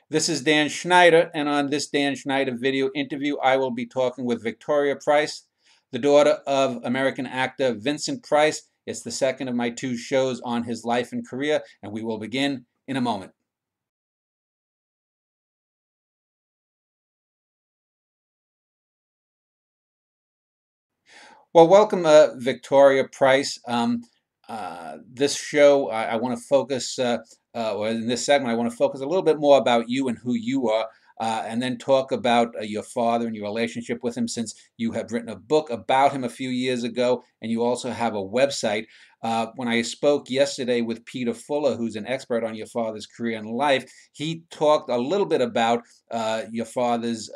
This is Dan Schneider, and on this Dan Schneider video interview, I will be talking with Victoria Price, the daughter of American actor Vincent Price. It's the second of my two shows on his life and career, and we will begin in a moment. Well, welcome, Victoria Price. This show, I want to focus, or in this segment, I want to focus a little bit more about you and who you are, and then talk about your father and your relationship with him, since you have written a book about him a few years ago, and you also have a website. When I spoke yesterday with Peter Fuller, who's an expert on your father's career and life, he talked a little bit about your father's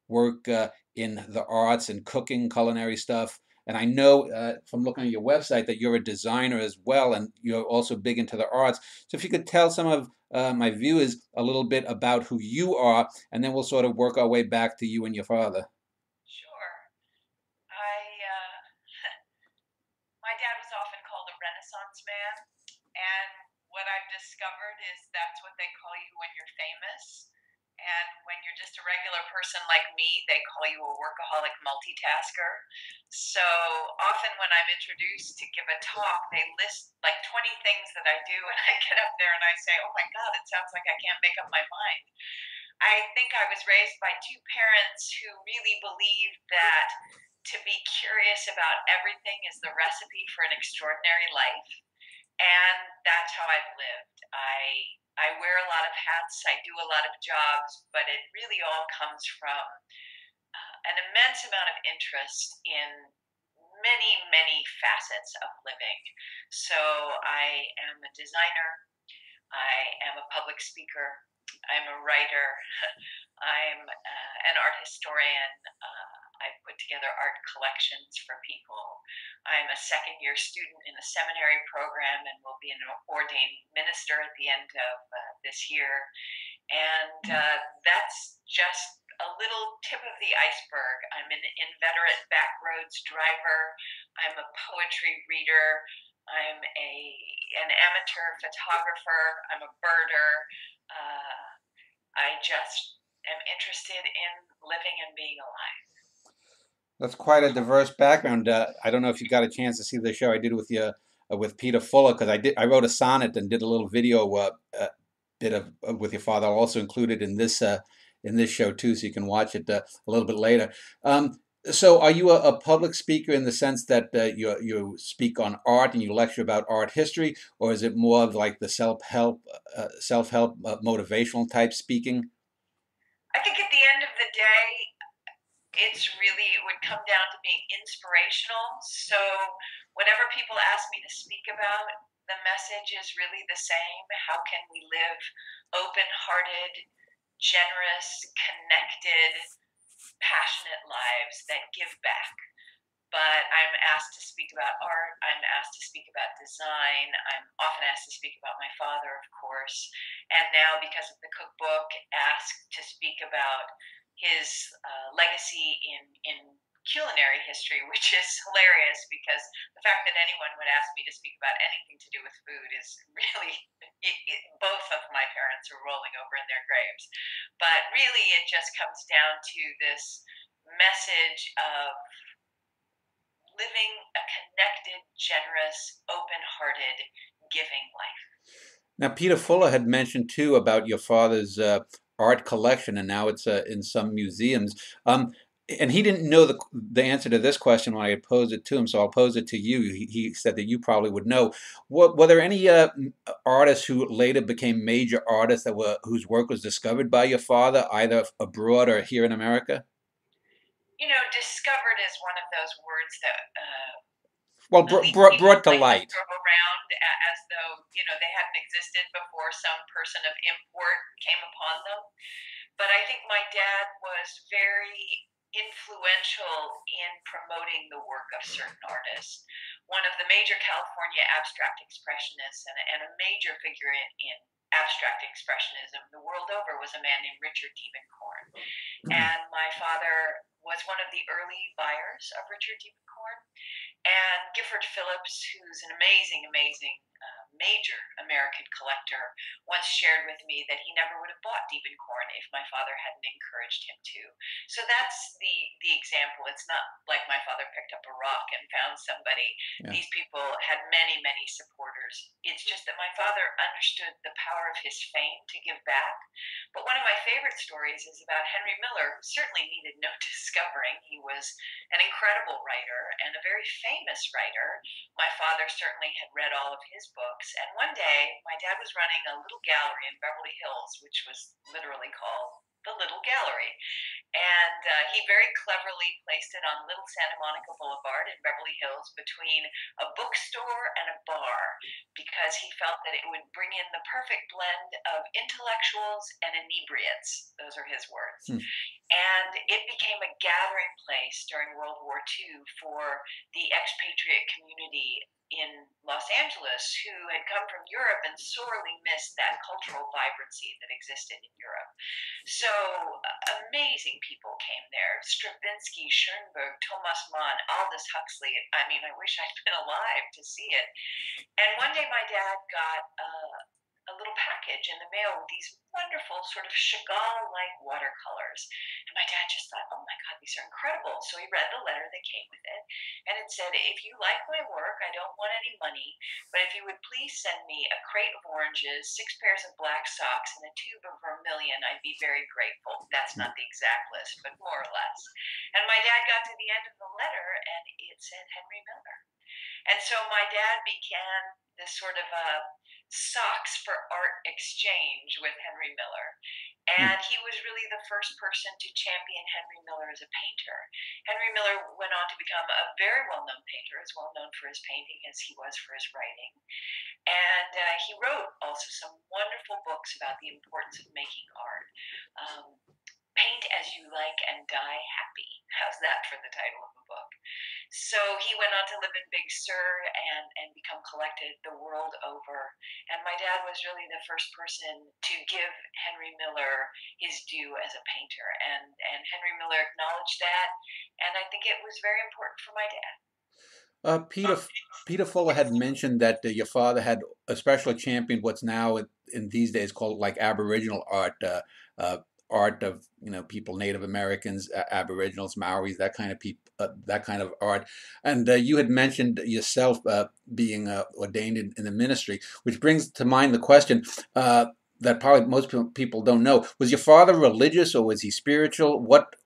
work in the arts and cooking, culinary stuff. And I know from looking at your website that you're a designer as well, and you're also big into the arts. So if you could tell some of my viewers a little bit about who you are, and then we'll sort of work our way back to you and your father. Sure. My dad was often called a Renaissance man, and what I've discovered is that's what they call you when you're famous. And when you're just a regular person like me, they call you a workaholic multitasker. So often when I'm introduced to give a talk, they list like 20 things that I do, and I get up there and I say, oh my God, it sounds like I can't make up my mind. I think I was raised by two parents who really believed that to be curious about everything is the recipe for an extraordinary life. And that's how I've lived. I wear a lot of hats, I do a lot of jobs, but it really all comes from an immense amount of interest in many facets of living. So I am a designer, I am a public speaker, I'm a writer, I'm an art historian. I put together art collections for people. I'm a second year student in a seminary program and will be an ordained minister at the end of this year. And that's just a little tip of the iceberg. I'm an inveterate backroads driver. I'm a poetry reader. I'm an amateur photographer. I'm a birder. I just am interested in living and being alive. That's quite a diverse background. I don't know if you got a chance to see the show I did with you with Peter Fuller, because I wrote a sonnet and did a little video bit of with your father. I'll also include it in this show too, so you can watch it a little bit later. So, are you a public speaker in the sense that you speak on art and you lecture about art history, or is it more of like the self help motivational type speaking? I think at the end of the day, it would come down to being inspirational. So, whatever people ask me to speak about, the message is really the same. How can we live open hearted, generous, connected, passionate lives that give back? But I'm asked to speak about art. I'm asked to speak about design. I'm often asked to speak about my father, of course. And now, because of the cookbook, asked to speak about his legacy in culinary history, which is hilarious because the fact that anyone would ask me to speak about anything to do with food is really, both of my parents are rolling over in their graves. But really, it just comes down to this message of living a connected, generous, open hearted, giving life. Now, Peter Fuller had mentioned too about your father's art collection, and now it's in some museums. And he didn't know the answer to this question when I had posed it to him, so I'll pose it to you. He said that you probably would know. Were there any artists who later became major artists whose work was discovered by your father, either abroad or here in America? Discovered is one of those words that Well, elite people brought to like to light. throw around as though, they hadn't existed before some person of import came upon them. But I think my dad was very influential in promoting the work of certain artists. One of the major California abstract expressionists and a major figure in abstract expressionism the world over was a man named Richard Diebenkorn. And my father was one of the early buyers of Richard Diebenkorn. And Gifford Phillips, who's an amazing major American collector, once shared with me that he never would have bought Diebenkorn if my father hadn't encouraged him to. So that's the example. It's not like my father picked up a rock and found somebody. Yeah. These people had many, many supporters. It's just that my father understood the power of his fame to give back. But one of my favorite stories is about Henry Miller, who certainly needed no discovering. He was an incredible writer and a very famous writer. My father certainly had read all of his books. And one day, my dad was running a little gallery in Beverly Hills, which was literally called the Little Gallery. And he very cleverly placed it on Little Santa Monica Boulevard in Beverly Hills between a bookstore and a bar, because he felt that it would bring in the perfect blend of intellectuals and inebriates. Those are his words. And it became a gathering place during World War II for the expatriate community in Los Angeles who had come from Europe and sorely missed that cultural vibrancy that existed in Europe. So amazing people came there. Stravinsky, Schoenberg, Thomas Mann, Aldous Huxley. I mean, I wish I'd been alive to see it. And one day my dad got a little package in the mail with these wonderful sort of Chagall-like watercolors. And my dad just thought, oh my God, these are incredible. So he read the letter that came with it. And it said, if you like my work, I don't want any money, but if you would please send me a crate of oranges, 6 pairs of black socks, and a tube of vermilion, I'd be very grateful. That's not the exact list, but more or less. And my dad got to the end of the letter and it said Henry Miller. And so my dad began this sort of a socks for art exchange with Henry Miller. And he was really the first person to champion Henry Miller as a painter. Henry Miller went on to become a very well-known painter, as well known for his painting as he was for his writing. And he wrote also some wonderful books about the importance of making art. Paint as you like and die happy. How's that for the title of a book? So he went on to live in Big Sur and become collected the world over. And my dad was really the first person to give Henry Miller his due as a painter. And Henry Miller acknowledged that. And I think it was very important for my dad. Peter Fuller had mentioned that your father had especially championed what's now in these days called like Aboriginal art, art of people, Native Americans, Aboriginals, Maoris, that kind of people, that kind of art. And you had mentioned yourself being ordained in the ministry, which brings to mind the question that probably most people don't know: was your father religious or was he spiritual? What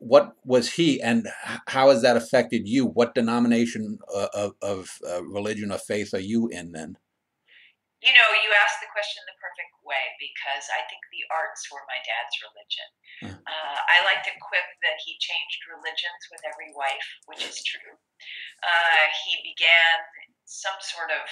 was he, and how has that affected you? What denomination of religion or faith are you in then? You asked the question the perfect way, because I think the arts were my dad's religion. I like to quip that he changed religions with every wife, which is true. He began some sort of,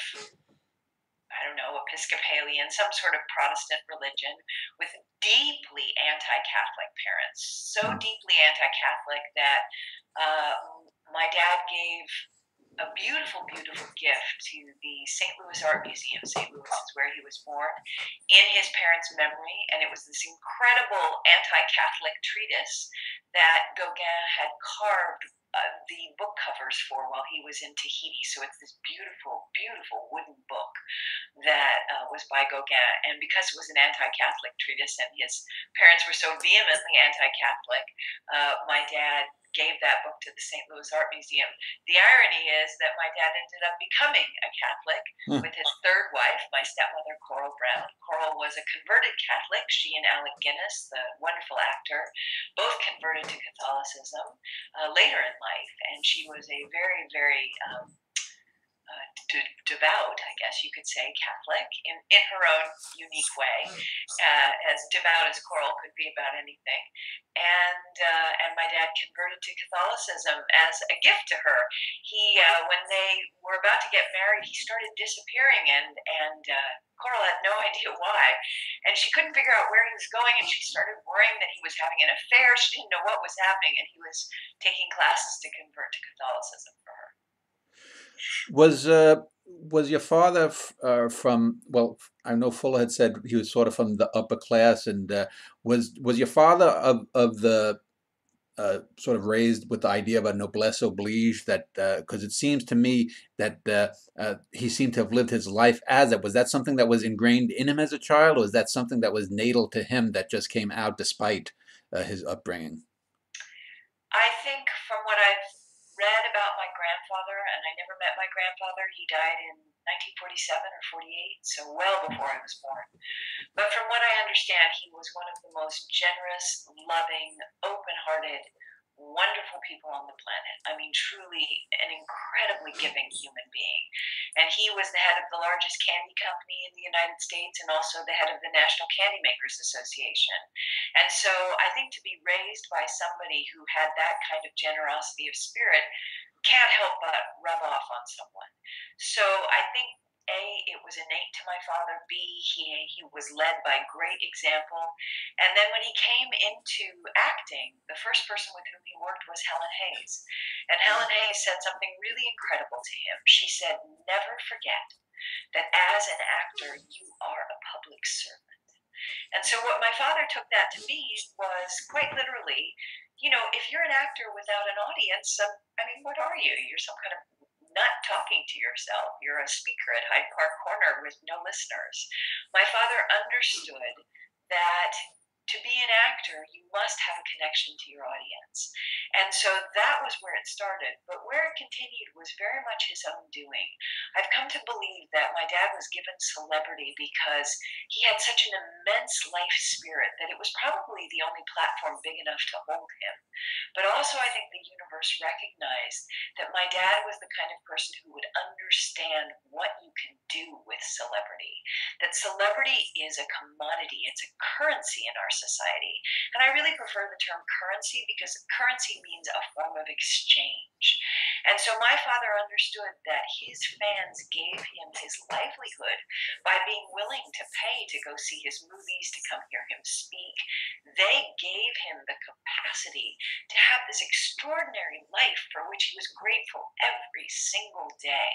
I don't know, Episcopalian, some sort of Protestant religion with deeply anti-Catholic parents. So deeply anti-Catholic that my dad gave a beautiful, beautiful gift to the St. Louis Art Museum. St. Louis is where he was born, in his parents' memory. And it was this incredible anti-Catholic treatise that Gauguin had carved the book covers for while he was in Tahiti. So it's this beautiful, beautiful wooden book that was by Gauguin. And because it was an anti-Catholic treatise and his parents were so vehemently anti-Catholic, my dad gave that book to the St. Louis Art Museum. The irony is that my dad ended up becoming a Catholic with his third wife, my stepmother, Coral Brown. Coral was a converted Catholic. She and Alec Guinness, the wonderful actor, both converted to Catholicism later in life. And she was a very, very devout, I guess you could say, Catholic in her own unique way, as devout as Coral could be about anything. And my dad converted to Catholicism as a gift to her. He, when they were about to get married, he started disappearing, and Coral had no idea why, and she couldn't figure out where he was going, and she started worrying that he was having an affair. She didn't know what was happening, and he was taking classes to convert to Catholicism for her. Was your father from? Well, I know Fuller had said he was sort of from the upper class, and was your father of the sort of raised with the idea of a noblesse oblige, that because it seems to me that he seemed to have lived his life as it was. That something that was ingrained in him as a child, or is that something that was natal to him that just came out despite his upbringing? I think from what I've read about my grandfather, and I never met my grandfather, he died in 1947 or 48, so well before I was born. But from what I understand, he was one of the most generous, loving, open hearted, wonderful people on the planet. I mean, truly an incredibly giving human being. And he was the head of the largest candy company in the United States and also the head of the National Candy Makers Association. And so I think to be raised by somebody who had that kind of generosity of spirit can't help but rub off on someone. So I think A, it was innate to my father. B, he was led by great example. And then when he came into acting, the first person with whom he worked was Helen Hayes. And Helen Hayes said something really incredible to him. She said, "Never forget that as an actor, you are a public servant." And so what my father took that to mean was quite literally, if you're an actor without an audience, I mean, what are you? You're some kind of nut talking to yourself. You're a speaker at Hyde Park Corner with no listeners. My father understood that to be an actor, you must have a connection to your audience. And so that was where it started. But where it continued was very much his own doing. I've come to believe that my dad was given celebrity because he had such an immense life spirit that it was probably the only platform big enough to hold him. But also, I think the universe recognized that my dad was the kind of person who would understand what you can do with celebrity. That celebrity is a commodity, it's a currency in our society. And I really prefer the term currency because currency means a form of exchange. And so my father understood that his fans gave him his livelihood by being willing to pay to go see his movies, to come hear him speak. They gave him the capacity to have this extraordinary life for which he was grateful every single day.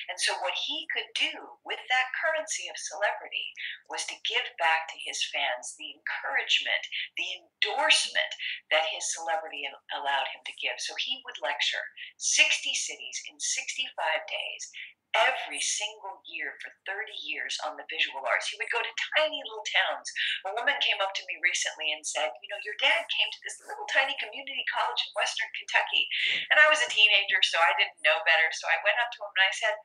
And so what he could do with that currency of celebrity was to give back to his fans the encouragement, the endorsement that his celebrity allowed him to give. So he would lecture 60 cities in 65 days every single year for 30 years on the visual arts. He would go to tiny little towns. A woman came up to me recently and said, "Your dad came to this little tiny community college in Western Kentucky." And I was a teenager, so I didn't know better. So I went up to him and I said,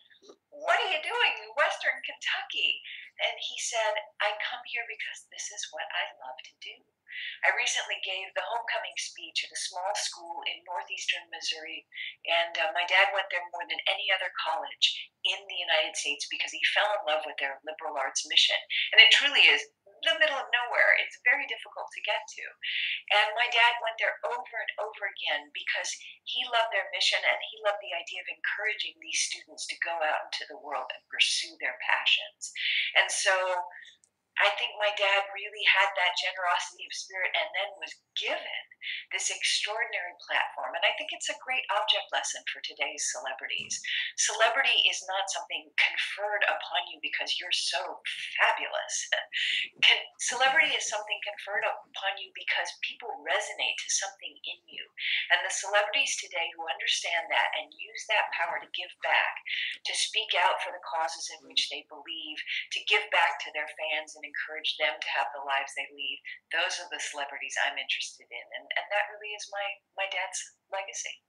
"What are you doing in Western Kentucky?" And he said, "I come here because this is what I love to do." I recently gave the homecoming speech at a small school in northeastern Missouri, and my dad went there more than any other college in the United States because he fell in love with their liberal arts mission. And it truly is the middle of nowhere. It's very difficult to get to. And my dad went there over and over again because he loved their mission and he loved the idea of encouraging these students to go out into the world and pursue their passions. And so I think my dad really had that generosity of spirit and then was given this extraordinary platform. And I think it's a great object lesson for today's celebrities. Celebrity is not something conferred upon you because you're so fabulous. Celebrity is something conferred upon you because people resonate to something in you. And the celebrities today who understand that and use that power to give back, to speak out for the causes in which they believe, to give back to their fans and encourage them to have the lives they lead. Those are the celebrities I'm interested in. And that really is my dad's legacy.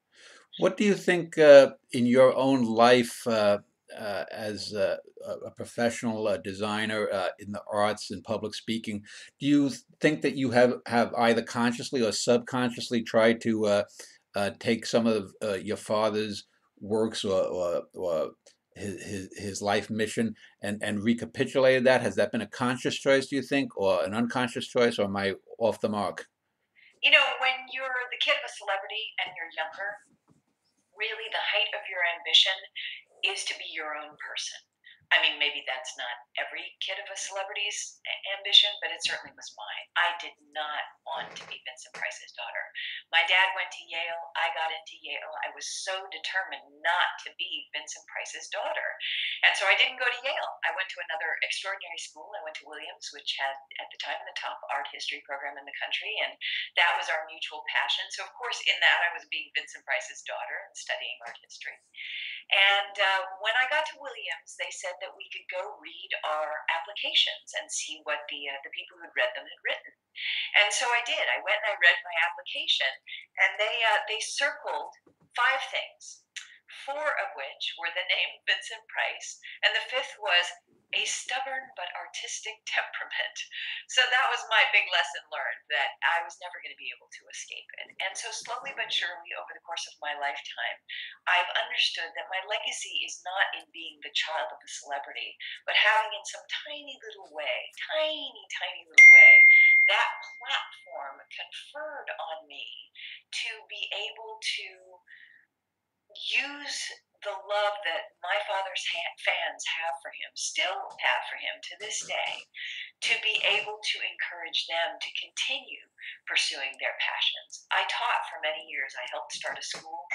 What do you think in your own life as a professional designer in the arts and public speaking? Do you think that you have either consciously or subconsciously tried to take some of your father's works or his life mission and recapitulated that? Has that been a conscious choice, do you think, or an unconscious choice, or am I off the mark? When you're the kid of a celebrity and you're younger, really the height of your ambition is to be your own person. I mean, maybe that's not every kid of a celebrity's ambition, but it certainly was mine. I did not want to be Vincent Price's daughter. My dad went to Yale. I got into Yale. I was so determined not to be Vincent Price's daughter. And so I didn't go to Yale. I went to another extraordinary school. I went to Williams, which had, at the time, the top art history program in the country. And that was our mutual passion. So, of course, in that, I was being Vincent Price's daughter and studying art history. And when I got to Williams, they said that we could go read our applications and see what the people who'd read them had written. And so I did. I went and I read my application, and they circled five things, four of which were the name Vincent Price, and the fifth was a stubborn but artistic temperament. So that was my big lesson learned, that I was never going to be able to escape it. And so slowly but surely over the course of my lifetime, I've understood that my legacy is not in being the child of a celebrity, but having in some tiny little way, tiny little way, that platform conferred on me to be able to use the love that my father's fans have for him, still have for him to this day, to be able to encourage them to continue pursuing their passions. I taught for many years. I helped start a school.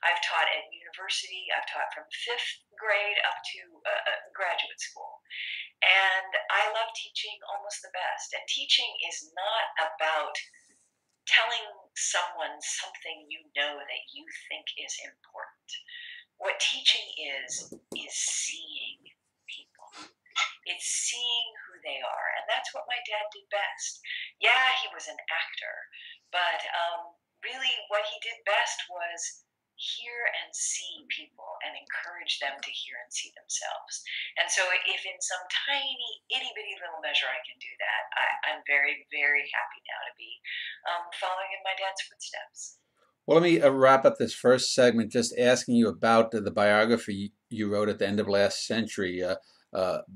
I've taught at university. I've taught from fifth grade up to graduate school. And I love teaching almost the best. And teaching is not about telling someone something you know that you think is important. What teaching is seeing people. It's seeing who they are. And that's what my dad did best. Yeah, he was an actor, but really what he did best was hear and see people and encourage them to hear and see themselves. And so if in some tiny, itty bitty little measure I can do that, I'm very, very happy now to be following in my dad's footsteps. Well, let me wrap up this first segment just asking you about the biography you wrote at the end of last century.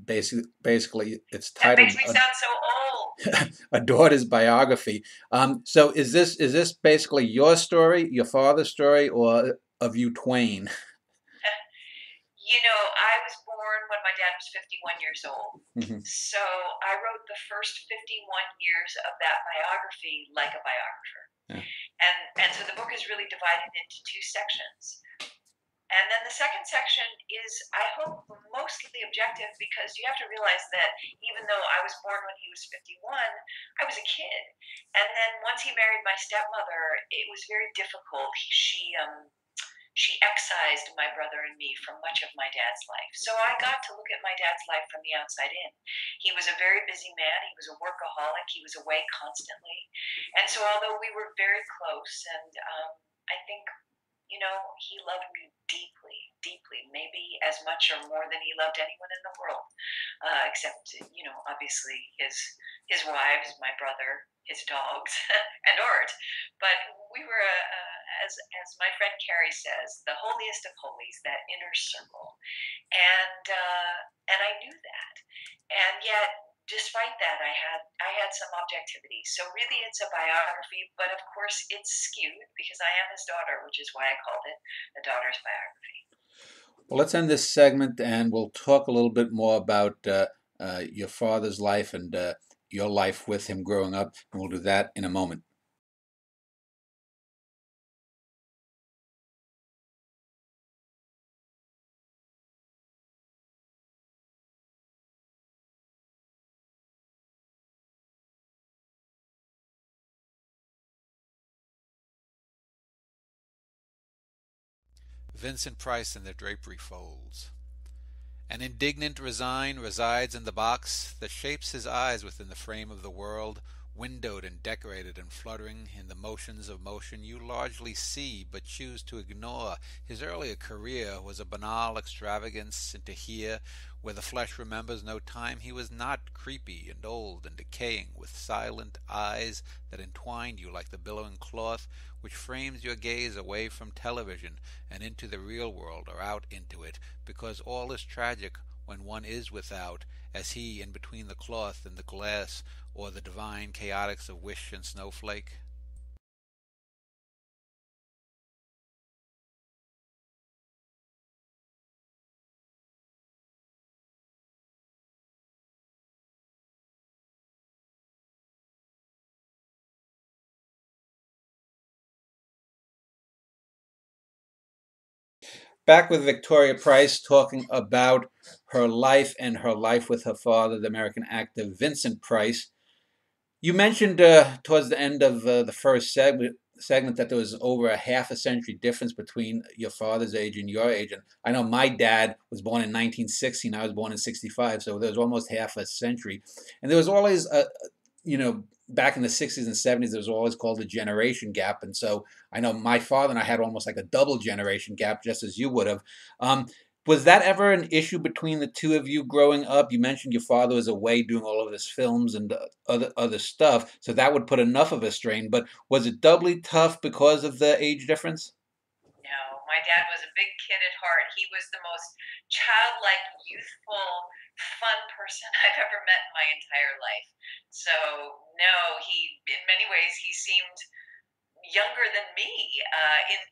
Basically, it's That titled makes me sound so old. "A Daughter's Biography." So, is this basically your story, your father's story, or of you twain? You know, I was born when my dad was 51 years old. Hmm. So I wrote the first 51 years of that biography like a biographer. Yeah. And so the book is really divided into two sections. And then the second section is, I hope, mostly objective, because you have to realize that even though I was born when he was 51, I was a kid. And then once he married my stepmother, it was very difficult. She excised my brother and me from much of my dad's life. So I got to look at my dad's life from the outside in. He was a very busy man. He was a workaholic. He was away constantly. And so although we were very close, and I think, you know, he loved me deeply, deeply, maybe as much or more than he loved anyone in the world, except, you know, obviously his wives, my brother, his dogs, and art. But we were, as my friend Carrie says, the holiest of holies, that inner circle, and I knew that, and yet, despite that, I had some objectivity. So really, it's a biography, but of course, it's skewed because I am his daughter, which is why I called it A Daughter's Biography. Well, let's end this segment, and we'll talk a little bit more about your father's life and your life with him growing up, and we'll do that in a moment. Vincent Price in the Drapery folds. An indignant resign resides in the box that shapes his eyes within the frame of the world, windowed and decorated and fluttering in the motions of motion you largely see but choose to ignore. His earlier career was a banal extravagance into here, where the flesh remembers no time. He was not creepy and old and decaying, with silent eyes that entwined you like the billowing cloth which frames your gaze away from television and into the real world or out into it, because all is tragic when one is without, as he in between the cloth and the glass, or the divine chaotics of wish and snowflake. Back with Victoria Price talking about her life and her life with her father, the American actor Vincent Price. You mentioned towards the end of the first segment that there was over a half a century difference between your father's age and your age. And I know my dad was born in 1960 and I was born in 65, so there was almost half a century. And there was always back in the 60s and 70s, there was always called a generation gap. And so I know my father and I had almost like a double generation gap, just as you would have. Um, was that ever an issue between the two of you growing up? You mentioned your father was away doing all of his films and other stuff, so that would put enough of a strain. But was it doubly tough because of the age difference? No, my dad was a big kid at heart. He was the most childlike, youthful, fun person I've ever met in my entire life. So, no, in many ways, he seemed younger than me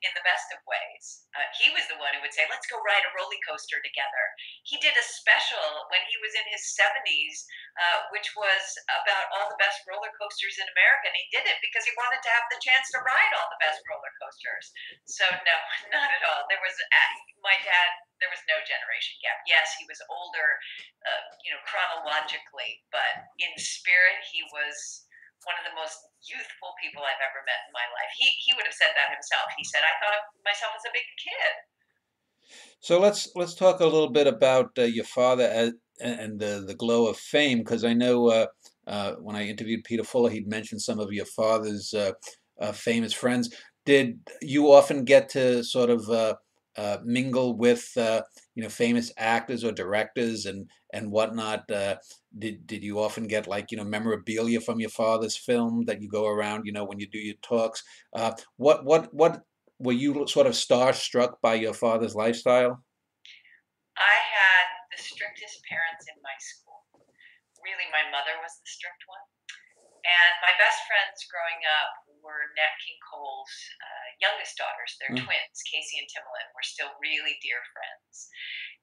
in the best of ways. He was the one who would say, "Let's go ride a roller coaster together." He did a special when he was in his 70s, which was about all the best roller coasters in America, and he did it because he wanted to have the chance to ride all the best roller coasters. So no, not at all. My dad. There was no generation gap. Yes, he was older, chronologically, but in spirit, he was one of the most youthful people I've ever met in my life. He would have said that himself. He said, "I thought of myself as a big kid." So let's talk a little bit about your father and the glow of fame, because I know when I interviewed Peter Fuller, he'd mentioned some of your father's famous friends. Did you often get to sort of mingle with famous actors or directors and whatnot? Did you often get like memorabilia from your father's film that you go around when you do your talks? What were you sort of starstruck by your father's lifestyle? I had the strictest parents in my school. Really, my mother was the strict one. And my best friends growing up were Nat King Cole's youngest daughters. They're Mm. twins, Casey and Timbaland. We're still really dear friends.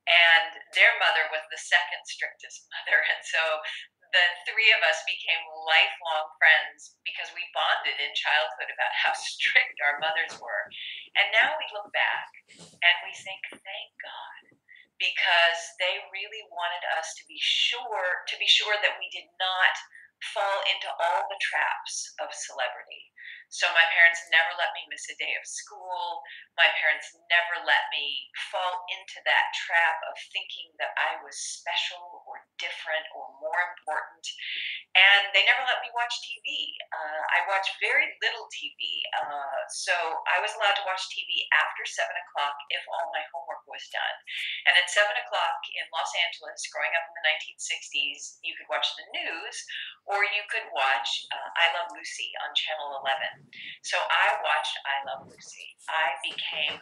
And their mother was the second strictest mother. And so the three of us became lifelong friends because we bonded in childhood about how strict our mothers were. And now we look back and we think, thank God, because they really wanted us to be sure that we did not fall into all the traps of celebrity. So my parents never let me miss a day of school. My parents never let me fall into that trap of thinking that I was special or different or more important. And they never let me watch TV. I watched very little TV. So I was allowed to watch TV after 7 o'clock if all my homework was done. And at 7 o'clock in Los Angeles, growing up in the 1960s, you could watch the news or you could watch I Love Lucy on Channel 11. So I watched I Love Lucy. I became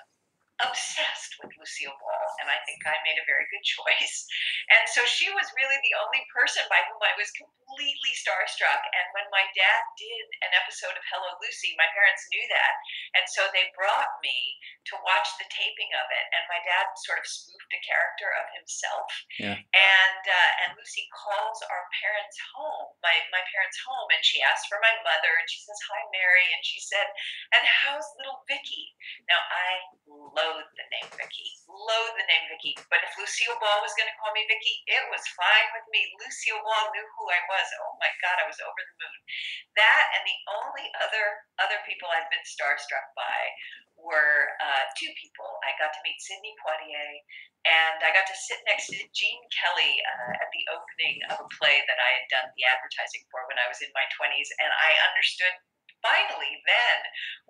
obsessed with Lucille Ball, and I think I made a very good choice. And so she was really the only person by whom I was completely starstruck. And when my dad did an episode of Hello Lucy, my parents knew that. And so they brought me to watch the taping of it. And my dad sort of spoofed a character of himself. Yeah. And Lucy calls our parents home, my parents home, and she asks for my mother, and she says, "Hi, Mary." And she said, "And how's little Vicky?" Now, I loathe the name Vicky. Loathe the name Vicky. But if Lucille Ball was going to call me Vicky, it was fine with me. Lucille Ball knew who I was. Oh my God, I was over the moon. That and the only other people I've been starstruck by were two people. I got to meet Sidney Poitier, and I got to sit next to Gene Kelly at the opening of a play that I had done the advertising for when I was in my 20s, and I understood finally then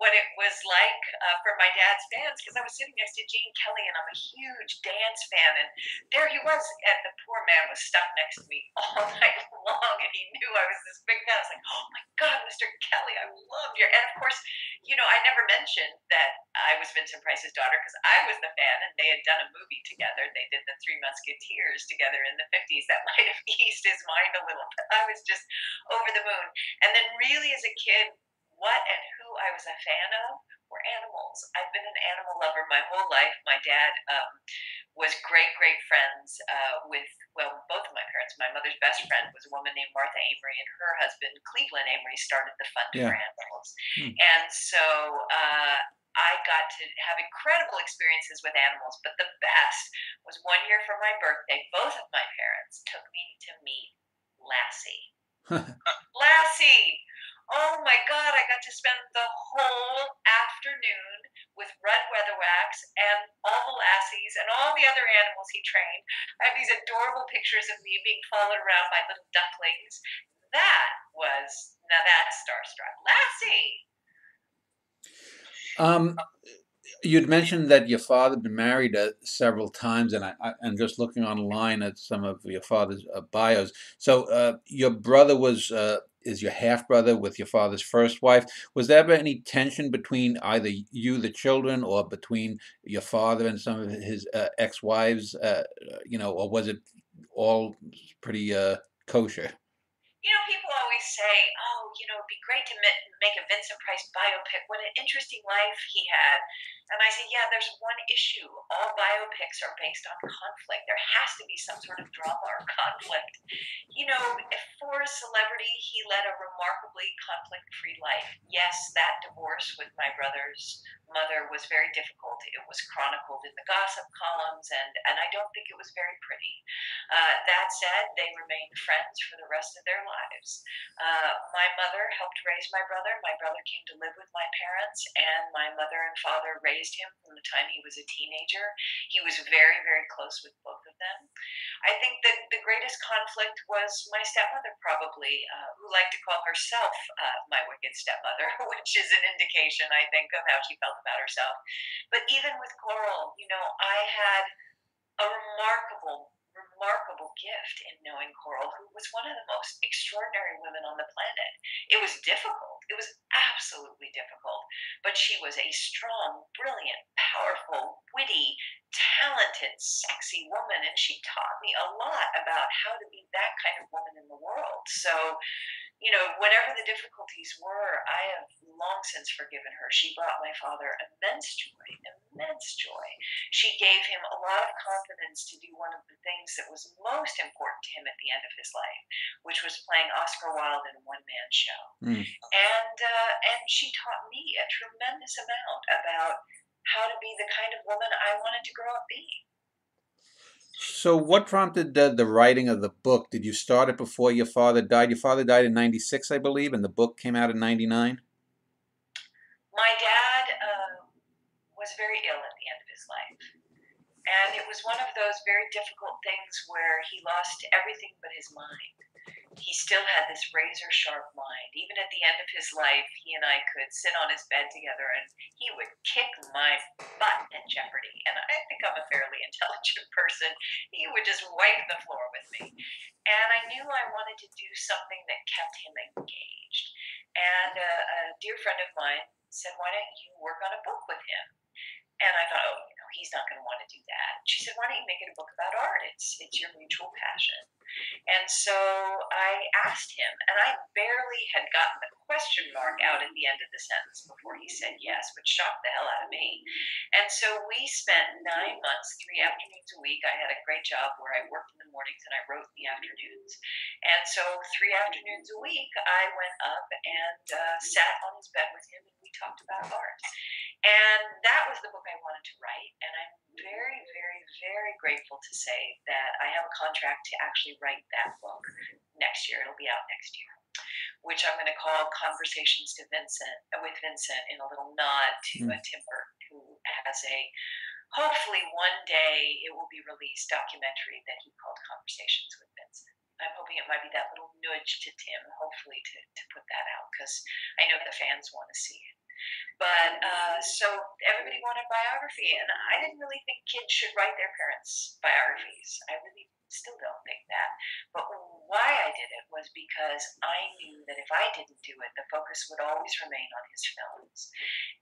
what it was like for my dad's fans, because I was sitting next to Gene Kelly and I'm a huge dance fan, and there he was, and the poor man was stuck next to me all night long, and he knew I was this big fan. I was like, "Oh my God, Mr. Kelly, I love your," and of course, I never mentioned that I was Vincent Price's daughter because I was the fan and they had done a movie together. They did the Three Musketeers together in the 50s. That might have eased his mind a little, but I was just over the moon. And then really as a kid, what and who I was a fan of were animals. I've been an animal lover my whole life. My dad was great friends with both of my parents. My mother's best friend was a woman named Martha Amory, and her husband, Cleveland Amory, started the Fund for Yeah. Animals. Hmm. And so I got to have incredible experiences with animals, but the best was one year for my birthday. Both of my parents took me to meet Lassie. Lassie! Oh my God, I got to spend the whole afternoon with Red Weatherwax and all the Lassies and all the other animals he trained. I have these adorable pictures of me being followed around by little ducklings. Now that's starstruck. Lassie! You'd mentioned that your father had been married several times, and I'm just looking online at some of your father's bios. So your brother is your half brother with your father's first wife. Was there ever any tension between either you, the children, or between your father and some of his ex-wives? Or was it all pretty kosher? People always say, oh, it'd be great to make a Vincent Price biopic. What an interesting life he had. And I say, yeah, there's one issue. All biopics are based on conflict. There has to be some sort of drama or conflict. For a celebrity, he led a remarkably conflict-free life. Yes, that divorce with my brother's mother was very difficult. It was chronicled in the gossip columns, and I don't think it was very pretty. That said, they remained friends for the rest of their lives. My mother helped raise my brother. My brother came to live with my parents, and my mother and father raised him from the time he was a teenager. He was very, very close with both of them. I think that the greatest conflict was my stepmother, probably, who liked to call herself my wicked stepmother, which is an indication, I think, of how she felt about herself. But even with Coral, I had a remarkable gift in knowing Coral, who was one of the most extraordinary women on the planet. It was difficult. It was absolutely difficult. But she was a strong, brilliant, powerful, witty, talented, sexy woman, and she taught me a lot about how to be that kind of woman in the world. So, whatever the difficulties were, I have long since forgiven her. She brought my father immense joy, immense joy. She gave him a lot of confidence to do one of the things that was most important to him at the end of his life, which was playing Oscar Wilde in a one-man show. Mm. And she taught me a tremendous amount about how to be the kind of woman I wanted to grow up being. So what prompted the writing of the book? Did you start it before your father died? Your father died in 96, I believe, and the book came out in 99? My dad was very ill at the end of his life. And it was one of those very difficult things where he lost everything but his mind. He still had this razor sharp mind. Even at the end of his life, he and I could sit on his bed together and he would kick my butt at Jeopardy. And I think I'm a fairly intelligent person. He would just wipe the floor with me. And I knew I wanted to do something that kept him engaged. And a dear friend of mine said, why don't you work on a book with him? And I thought, oh, he's not going to want to do that. She said, why don't you make it a book about art? It's your mutual passion. And so I asked him, and I barely had gotten the question mark out at the end of the sentence before he said yes, which shocked the hell out of me. And so we spent 9 months, 3 afternoons a week. I had a great job where I worked in the mornings and I wrote in the afternoons. And so 3 afternoons a week, I went up and sat on his bed with him, and we talked about art. And that was the book I wanted to write. And I'm very, very, very grateful to say that I have a contract to actually write that book next year. It'll be out next year, which I'm going to call Conversations with Vincent, in a little nod to Tim Burton, who has hopefully one day it will be released, documentary that he called Conversations with Vincent. I'm hoping it might be that little nudge to Tim, hopefully, to put that out, because I know the fans want to see it. But so everybody wanted biography, and I didn't really think kids should write their parents' biographies. I really still don't think that. But why I did it was because I knew that if I didn't do it, the focus would always remain on his films.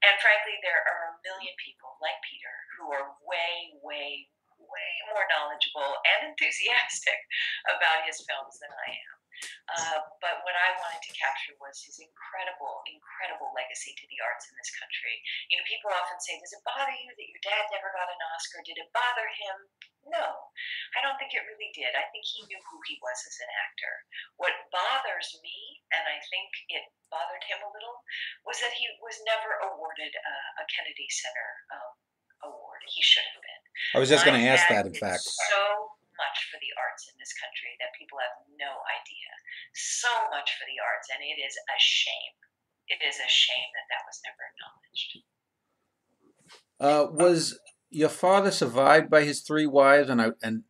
And frankly, there are a million people like Peter who are way, way, way more knowledgeable and enthusiastic about his films than I am. But what I wanted to capture was his incredible, incredible legacy to the arts in this country. People often say, does it bother you that your dad never got an Oscar? Did it bother him? No, I don't think it really did. I think he knew who he was as an actor. What bothers me, and I think it bothered him a little, was was that he was never awarded a Kennedy Center award. He should have been. I was just My going to ask dad that, in did fact. so much for the arts in this country that people have no idea. So much for the arts, and it is a shame. It is a shame that that was never acknowledged. Was your father survived by his three wives, and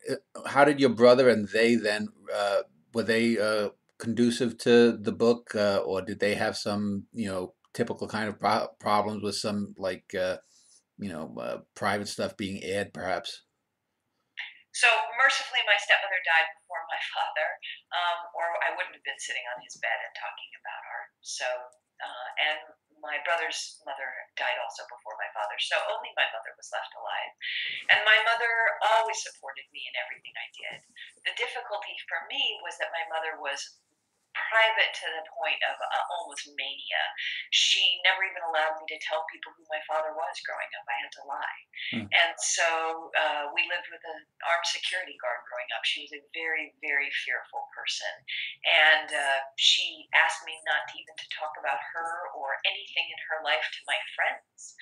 how did your brother and they then were they conducive to the book, or did they have some typical kind of problems with some like private stuff being aired, perhaps? So mercifully, my stepmother died before my father, or I wouldn't have been sitting on his bed and talking about art. So, and my brother's mother died also before my father, so only my mother was left alive. And my mother always supported me in everything I did. The difficulty for me was that my mother was private to the point of almost mania. She never even allowed me to tell people who my father was growing up. I had to lie. Hmm. And so we lived with an armed security guard growing up. She was a very, very fearful person. And she asked me not to even to talk about her or anything in her life to my friends.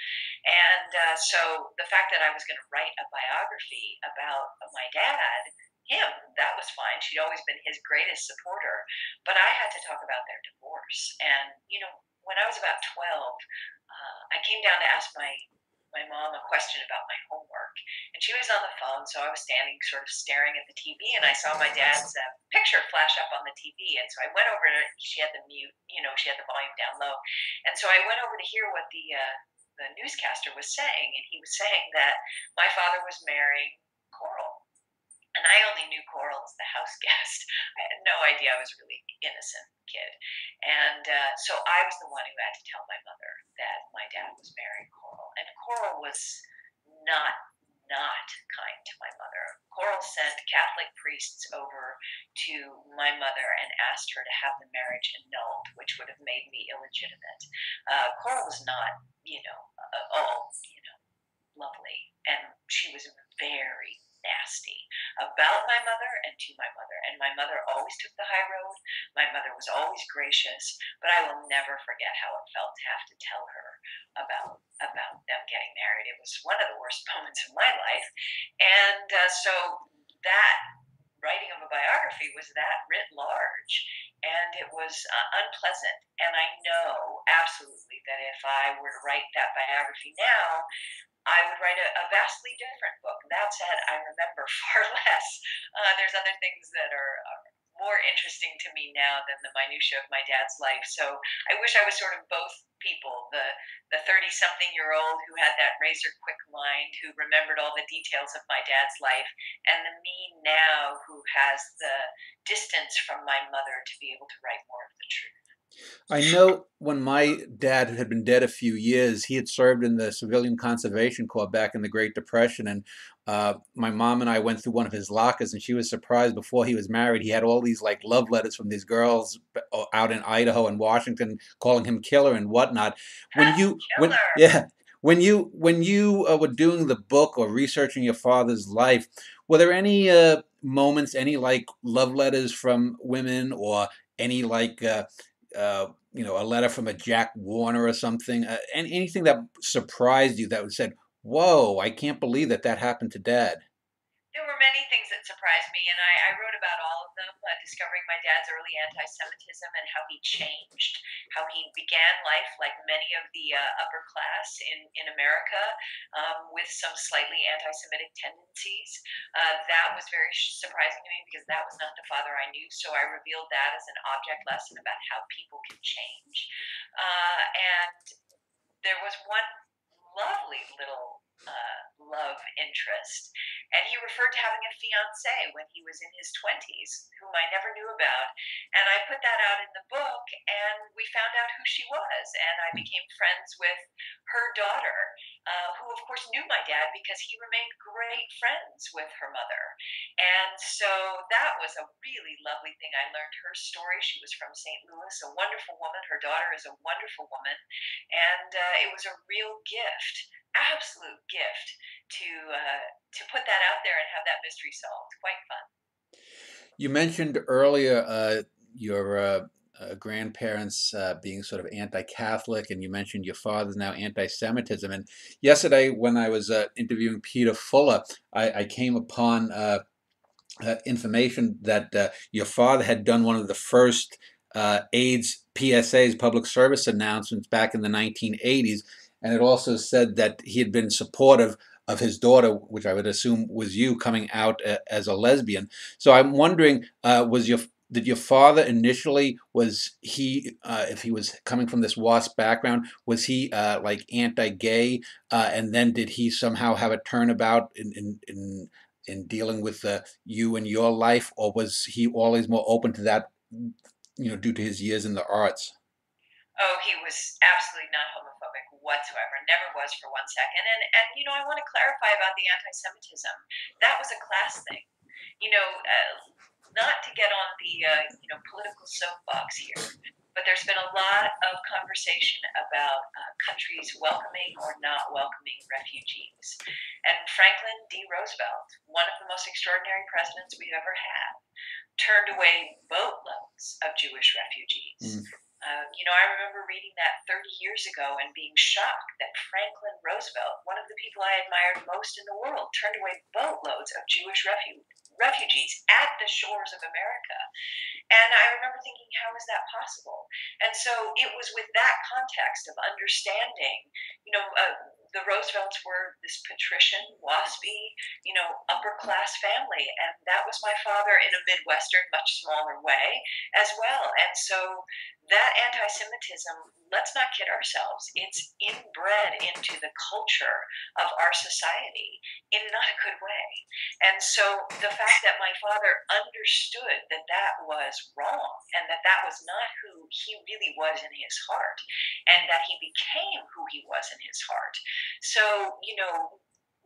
And so the fact that I was going to write a biography about my dad, that was fine. She'd always been his greatest supporter. But I had to talk about their divorce. And, when I was about 12, I came down to ask my mom a question about my homework. And she was on the phone, so I was standing sort of staring at the TV, and I saw my dad's picture flash up on the TV. And so I went over to, she had the mute, she had the volume down low. And so I went over to hear what the newscaster was saying. And he was saying that my father was marrying Coral. And I only knew Coral as the house guest. I had no idea. I was a really innocent kid. And so I was the one who had to tell my mother that my dad was marrying Coral. And Coral was not kind to my mother. Coral sent Catholic priests over to my mother and asked her to have the marriage annulled, which would have made me illegitimate. Coral was not, lovely. And she was very nasty about my mother and to my mother. And my mother always took the high road. My mother was always gracious, but I will never forget how it felt to have to tell her about them getting married. It was one of the worst moments of my life. And so that writing of a biography was that writ large, and it was unpleasant. And I know absolutely that if I were to write that biography now, I would write a vastly different book. That said, I remember far less. There's other things that are more interesting to me now than the minutia of my dad's life. So I wish I was sort of both people, the 30-something-year-old who had that razor-quick mind, who remembered all the details of my dad's life, and the me now who has the distance from my mother to be able to write more of the truth. I know when my dad had been dead a few years, he had served in the Civilian Conservation Corps back in the Great Depression, and my mom and I went through one of his lockers, and she was surprised before he was married. He had all these like love letters from these girls out in Idaho and Washington calling him killer and whatnot. Killer. When you were doing the book or researching your father's life, were there any moments, any like love letters from women, or any like a letter from a Jack Warner or something, and anything that surprised you that said, "Whoa, I can't believe that happened to Dad." There were many things that surprised me, and I wrote about all of them, discovering my dad's early anti-Semitism and how he changed, how he began life like many of the upper class in America, with some slightly anti-Semitic tendencies. That was very surprising to me because that was not the father I knew, so I revealed that as an object lesson about how people can change. And there was one lovely little love interest, and he referred to having a fiance when he was in his 20s, whom I never knew about. And I put that out in the book, and we found out who she was, and I became friends with her daughter, who of course knew my dad because he remained great friends with her mother. And so that was a really lovely thing. I learned her story. She was from St. Louis, a wonderful woman. Her daughter is a wonderful woman, and it was a real gift, absolute gift, to put that out there and have that mystery solved. Quite fun. You mentioned earlier your grandparents being sort of anti-Catholic, and you mentioned your father's now anti-Semitism. And yesterday, when I was interviewing Peter Fuller, I came upon information that your father had done one of the first AIDS PSAs, public service announcements, back in the 1980s, and it also said that he had been supportive of his daughter, which I would assume was you, coming out as a lesbian. So I'm wondering, did your father initially, was he, if he was coming from this WASP background, was he like anti-gay, and then did he somehow have a turnabout in dealing with you and your life, or was he always more open to that, due to his years in the arts? Oh, he was absolutely not homophobic whatsoever. Never was for one second. And I want to clarify about the anti-Semitism. That was a class thing. Not to get on the political soapbox here, but there's been a lot of conversation about countries welcoming or not welcoming refugees. And Franklin D. Roosevelt, one of the most extraordinary presidents we've ever had, turned away boatloads of Jewish refugees. Mm. I remember reading that 30 years ago and being shocked that Franklin Roosevelt, one of the people I admired most in the world, turned away boatloads of Jewish refugees at the shores of America. And I remember thinking, how is that possible? And so it was with that context of understanding, the Roosevelts were this patrician, waspy, upper class family. And that was my father in a Midwestern, much smaller way as well. And so that anti Semitism, let's not kid ourselves, it's inbred into the culture of our society in not a good way. And so the fact that my father understood that that was wrong and that that was not who he really was in his heart, and that he became who he was in his heart. So,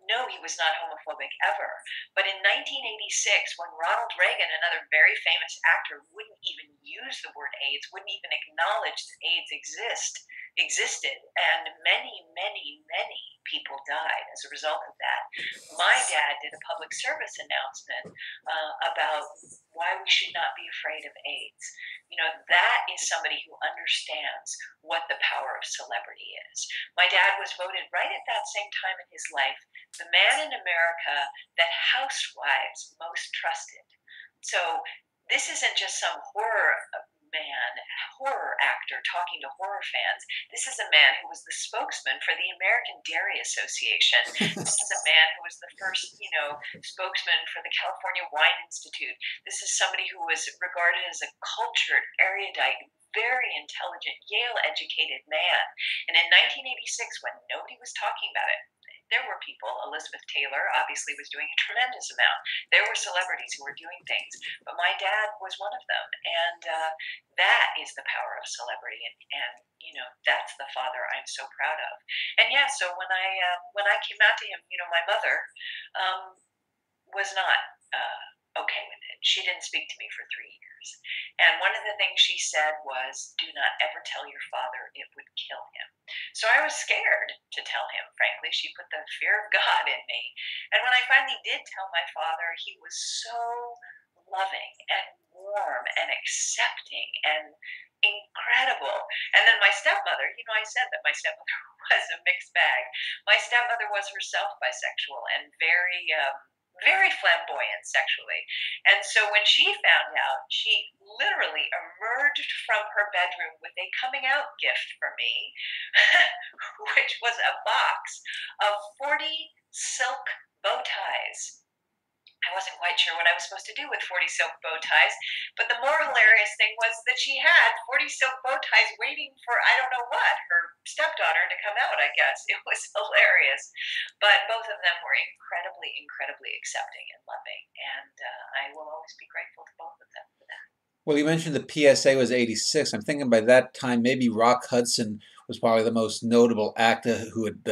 no, he was not homophobic ever. But in 1986, when Ronald Reagan, another very famous actor, wouldn't even use the word AIDS, wouldn't even acknowledge that AIDS existed, and many, many, many people died as a result of that. My dad did a public service announcement about why we should not be afraid of AIDS. That is somebody who understands what the power of celebrity is. My dad was voted right at that same time in his life the man in America that housewives most trusted. So this isn't just some horror actor talking to horror fans. This is a man who was the spokesman for the American Dairy Association. This is a man who was the first, spokesman for the California Wine Institute. This is somebody who was regarded as a cultured, erudite, very intelligent, Yale-educated man. And in 1986, when nobody was talking about it, there were people. Elizabeth Taylor obviously was doing a tremendous amount. There were celebrities who were doing things, but my dad was one of them. And that is the power of celebrity, and that's the father I'm so proud of. And yeah, so when I came out to him, my mother was not okay with it. She didn't speak to me for 3 years. And one of the things she said was, do not ever tell your father, it would kill him. So I was scared to tell him, frankly. She put the fear of God in me. And when I finally did tell my father, he was so loving and warm and accepting and incredible. And then my stepmother, I said that my stepmother was a mixed bag. My stepmother was herself bisexual and very flamboyant sexually. And so when she found out, she literally emerged from her bedroom with a coming out gift for me, which was a box of 40 silk bow ties. I wasn't quite sure what I was supposed to do with 40 silk bow ties, but the more hilarious thing was that she had 40 silk bow ties waiting for I don't know what, her stepdaughter to come out, I guess. It was hilarious. But both of them were incredibly, incredibly accepting and loving, and I will always be grateful to both of them for that. Well, you mentioned the PSA was 86. I'm thinking by that time, maybe Rock Hudson was probably the most notable actor who had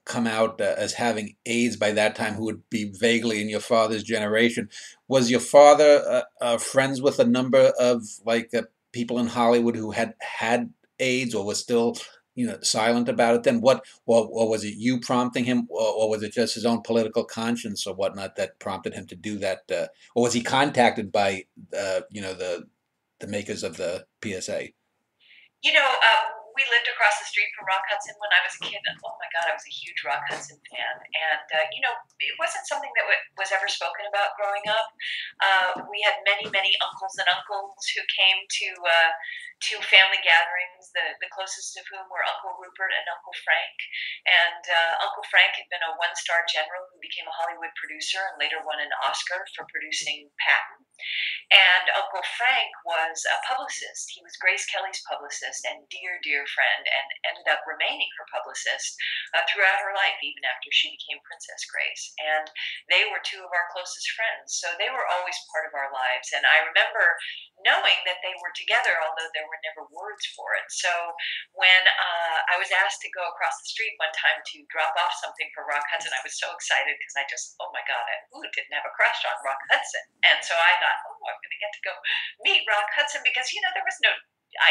come out as having AIDS by that time, who would be vaguely in your father's generation. Was your father friends with a number of people in Hollywood who had had AIDS, or was still silent about it then? Or was it you prompting him, or was it just his own political conscience or whatnot that prompted him to do that? Or was he contacted by the the makers of the PSA? You know, we lived across the street from Rock Hudson when I was a kid. And, oh my God, I was a huge Rock Hudson fan. And, you know, it wasn't something that was ever spoken about growing up. We had many, many uncles and uncles who came to family gatherings, the closest of whom were Uncle Rupert and Uncle Frank. And Uncle Frank had been a one-star general who became a Hollywood producer and later won an Oscar for producing Patton. And Uncle Frank was a publicist. He was Grace Kelly's publicist and dear, dear friend, and ended up remaining her publicist throughout her life, even after she became Princess Grace. And they were two of our closest friends. So they were always part of our lives. And I remember knowing that they were together, although there were never words for it. So when I was asked to go across the street one time to drop off something for Rock Hudson, I was so excited because I just, oh my God, I didn't have a crush on Rock Hudson. And so I thought, oh, I'm going to get to go meet Rock Hudson because, you know, there was no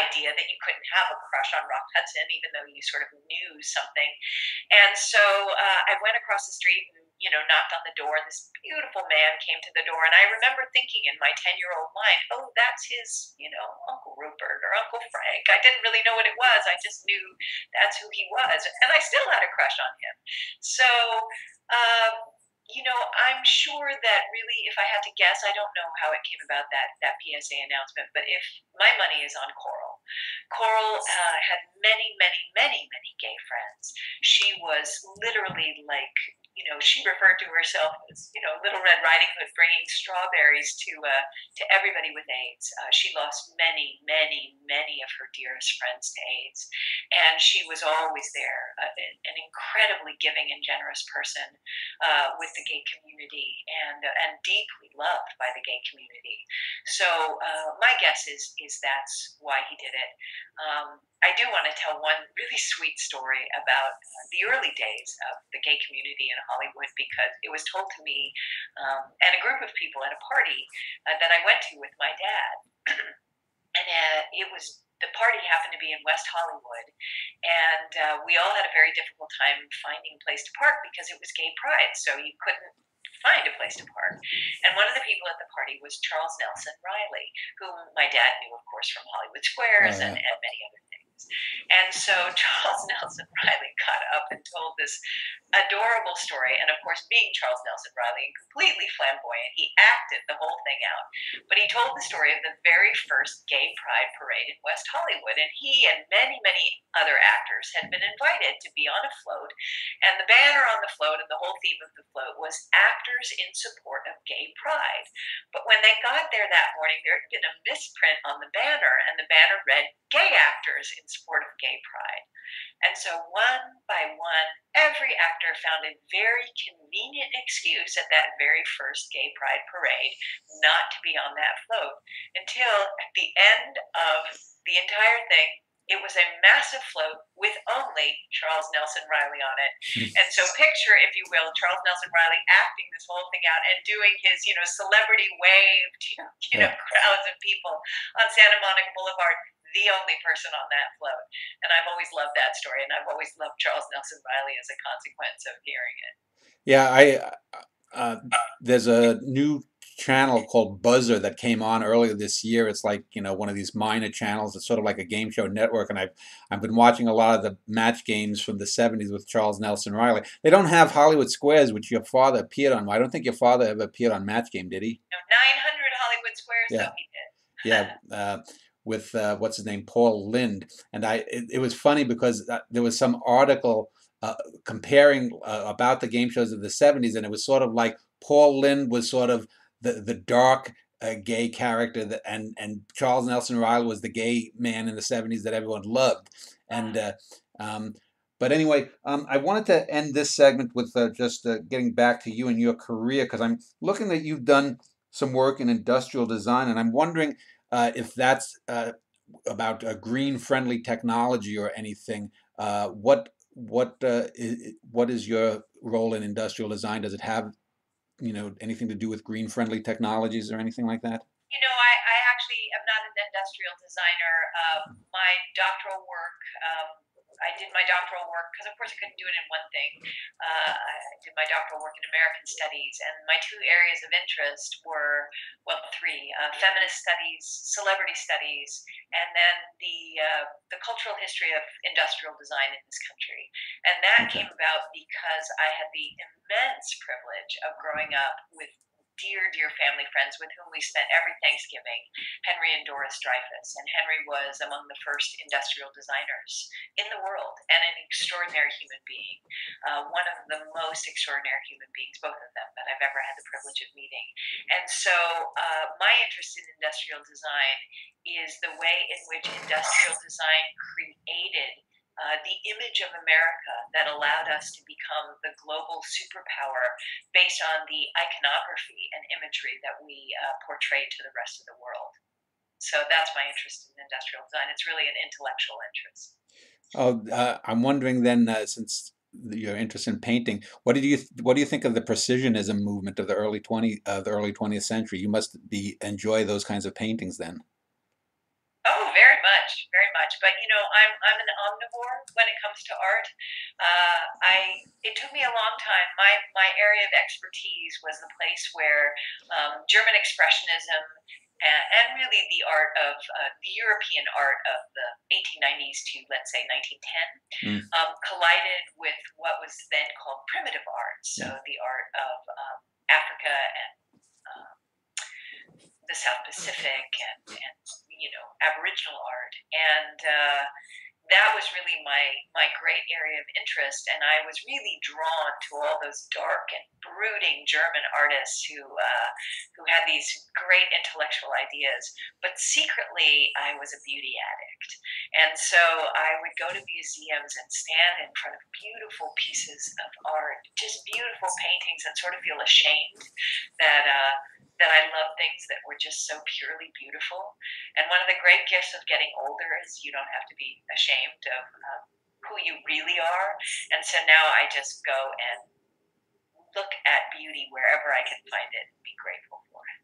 idea that you couldn't have a crush on Rock Hudson, even though you sort of knew something. And so I went across the street and, you know, knocked on the door, and this beautiful man came to the door. And I remember thinking in my 10-year-old mind, oh, that's his, you know, Uncle Rupert or Uncle Frank. I didn't really know what it was. I just knew that's who he was. And I still had a crush on him. So, you know, I'm sure that really, if I had to guess, I don't know how it came about that PSA announcement, but if my money is on Coral, Coral had many, many, many, many gay friends. She was literally like, you know, she referred to herself as, you know, Little Red Riding Hood, bringing strawberries to everybody with AIDS. She lost many, many, many of her dearest friends to AIDS, and she was always there, an incredibly giving and generous person with the gay community, and deeply loved by the gay community. So my guess is that's why he did it. I do want to tell one really sweet story about the early days of the gay community in Hollywood, because it was told to me and a group of people at a party that I went to with my dad. And it was the party happened to be in West Hollywood, and we all had a very difficult time finding a place to park because it was gay pride, so you couldn't find a place to park. And one of the people at the party was Charles Nelson Riley, whom my dad knew, of course, from Hollywood Squares and many other things. And so Charles Nelson Riley got up and told this adorable story. And of course, being Charles Nelson Riley and completely flamboyant, he acted the whole thing out. But he told the story of the very first gay pride parade in West Hollywood. And he and many, many other actors had been invited to be on a float. And the banner on the float and the whole theme of the float was actors in support of gay pride. But when they got there that morning, there had been a misprint on the banner, and the banner read gay actors in support of gay pride. And so one by one, every actor found a very convenient excuse at that very first gay pride parade not to be on that float, until at the end of the entire thing, it was a massive float with only Charles Nelson Riley on it. And so picture, if you will, Charles Nelson Riley acting this whole thing out and doing his, you know, celebrity wave to, you know, crowds of people on Santa Monica Boulevard, the only person on that float. And I've always loved that story, and I've always loved Charles Nelson Riley as a consequence of hearing it. Yeah, there's a new channel called Buzzer that came on earlier this year. It's like, you know, one of these minor channels. It's sort of like a game show network, and I've been watching a lot of the match games from the 70s with Charles Nelson Riley. They don't have Hollywood Squares, which your father appeared on. I don't think your father ever appeared on Match Game, did he? No, 900 Hollywood Squares, Yeah. though he did. Yeah, with what's his name, Paul Lynde. And it was funny because there was some article comparing about the game shows of the 70s, and it was sort of like Paul Lynde was sort of the dark gay character, and Charles Nelson Riley was the gay man in the 70s that everyone loved. And but anyway, I wanted to end this segment with just getting back to you and your career, because I'm looking that you've done some work in industrial design, and I'm wondering if that's about green-friendly technology or anything. What is your role in industrial design? Does it have, you know, anything to do with green-friendly technologies or anything like that? You know, I actually am not an industrial designer. My doctoral work I did my doctoral work because, of course, I couldn't do it in one thing. I did my doctoral work in American studies, and my two areas of interest were, well, three: feminist studies, celebrity studies, and then the cultural history of industrial design in this country. And that Okay. came about because I had the immense privilege of growing up with dear, dear family friends with whom we spent every Thanksgiving, Henry and Doris Dreyfus. And Henry was among the first industrial designers in the world and an extraordinary human being, one of the most extraordinary human beings, both of them, that I've ever had the privilege of meeting. And so my interest in industrial design is the way in which industrial design created the image of America that allowed us to become the global superpower based on the iconography and imagery that we portrayed to the rest of the world. So that's my interest in industrial design. It's really an intellectual interest. Oh, I'm wondering then, since your interest in painting, what do you think of the precisionism movement of the early 20th century? You must be enjoy those kinds of paintings then. Oh, very much, very much. But I'm an omnivore when it comes to art. It took me a long time. My area of expertise was the place where German expressionism and really the art of the European art of the 1890s to, let's say, 1910 Mm, collided with what was then called primitive art. So yeah. the art of Africa and uh, the South Pacific and Aboriginal art, and that was really my great area of interest. And I was really drawn to all those dark and brooding German artists who had these great intellectual ideas, but secretly I was a beauty addict, and so I would go to museums and stand in front of beautiful pieces of art, just beautiful paintings, and sort of feel ashamed that. That I love things that were just so purely beautiful. And one of the great gifts of getting older is you don't have to be ashamed of who you really are. And so now I just go and look at beauty wherever I can find it and be grateful for it.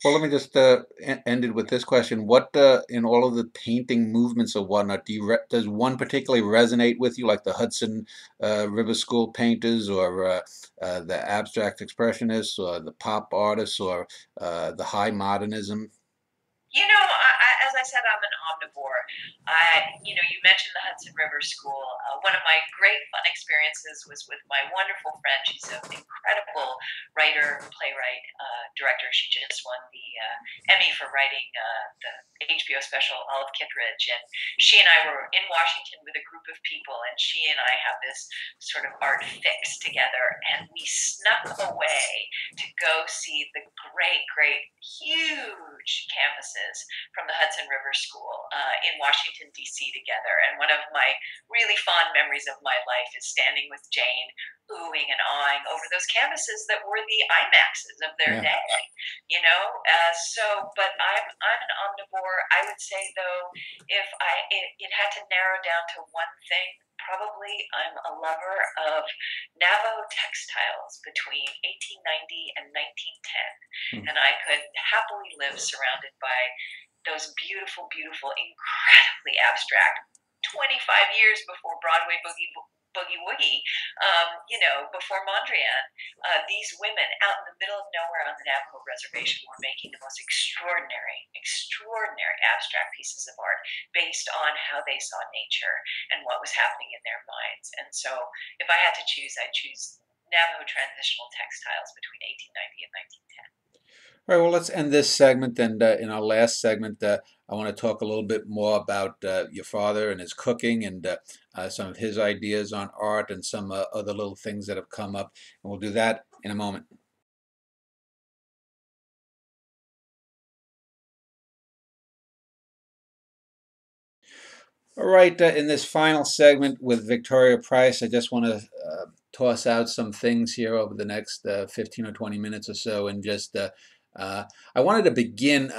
Well, let me just end it with this question. What, in all of the painting movements or whatnot, does one particularly resonate with you, like the Hudson River School painters, or the abstract expressionists, or the pop artists, or the high modernism? As I said, I'm an omnivore. You mentioned the Hudson River School. One of my great fun experiences was with my wonderful friend. She's an incredible writer, playwright, director. She just won the Emmy for writing the HBO special Olive Kitteridge. And she and I were in Washington with a group of people, and she and I have this sort of art fix together. And we snuck away to go see the great, great, huge canvases from the Hudson River School in Washington, D.C. together. And one of my really fond memories of my life is standing with Jane, oohing and awing over those canvases that were the IMAXs of their Yeah. day. But I'm an omnivore. I would say, though, if it had to narrow down to one thing, probably I'm a lover of Navajo textiles between 1890 and 1910. Hmm. And I could happily live surrounded by those beautiful, beautiful, incredibly abstract 25 years before Broadway Boogie Woogie, before Mondrian, these women out in the middle of nowhere on the Navajo reservation were making the most extraordinary, extraordinary abstract pieces of art based on how they saw nature and what was happening in their minds. And so if I had to choose, I'd choose Navajo transitional textiles between 1890 and 1910. All right, well, let's end this segment. And in our last segment, I want to talk a little bit more about your father and his cooking, and some of his ideas on art, and some other little things that have come up. And we'll do that in a moment. All right, in this final segment with Victoria Price, I just want to toss out some things here over the next 15 or 20 minutes or so. And just, I wanted to begin.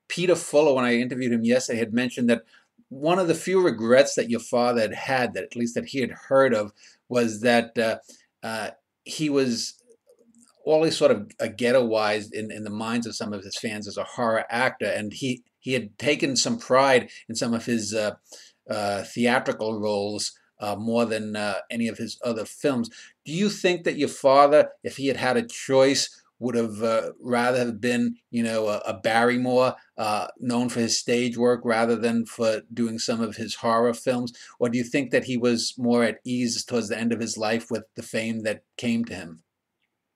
Peter Fuller, when I interviewed him yesterday, had mentioned that one of the few regrets that your father had, that at least that he had heard of, was that he was always sort of ghettoized in the minds of some of his fans as a horror actor, and he had taken some pride in some of his theatrical roles more than any of his other films. Do you think that your father, if he had had a choice, would have rather have been, a Barrymore, known for his stage work rather than for doing some of his horror films? Or do you think that he was more at ease towards the end of his life with the fame that came to him?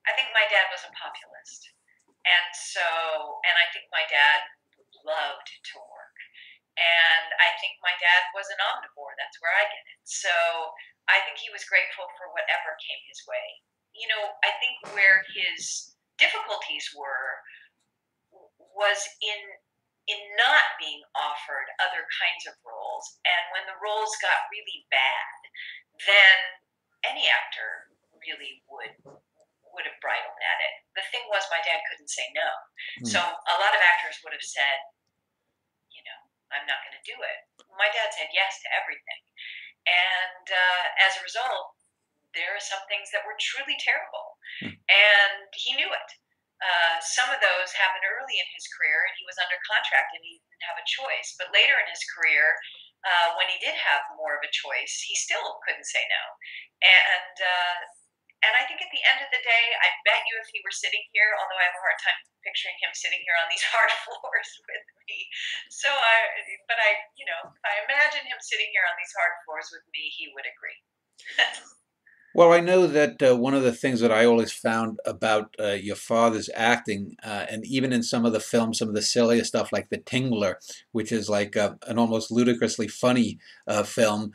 I think my dad was a populist. And I think my dad loved to work. And I think my dad was an omnivore. That's where I get it. So I think he was grateful for whatever came his way. I think where his difficulties was in not being offered other kinds of roles. And when the roles got really bad, then any actor really would have bridled at it. The thing was, my dad couldn't say no. So a lot of actors would have said, I'm not going to do it. My dad said yes to everything. And as a result, there are some things that were truly terrible. And he knew it. Some of those happened early in his career, and he was under contract and he didn't have a choice. But later in his career, when he did have more of a choice, he still couldn't say no. And I think at the end of the day, I bet you if he were sitting here, although I have a hard time picturing him sitting here on these hard floors with me. But I imagine him sitting here on these hard floors with me, he would agree. Well, I know that one of the things that I always found about your father's acting, and even in some of the films, some of the sillier stuff like The Tingler, which is like an almost ludicrously funny film,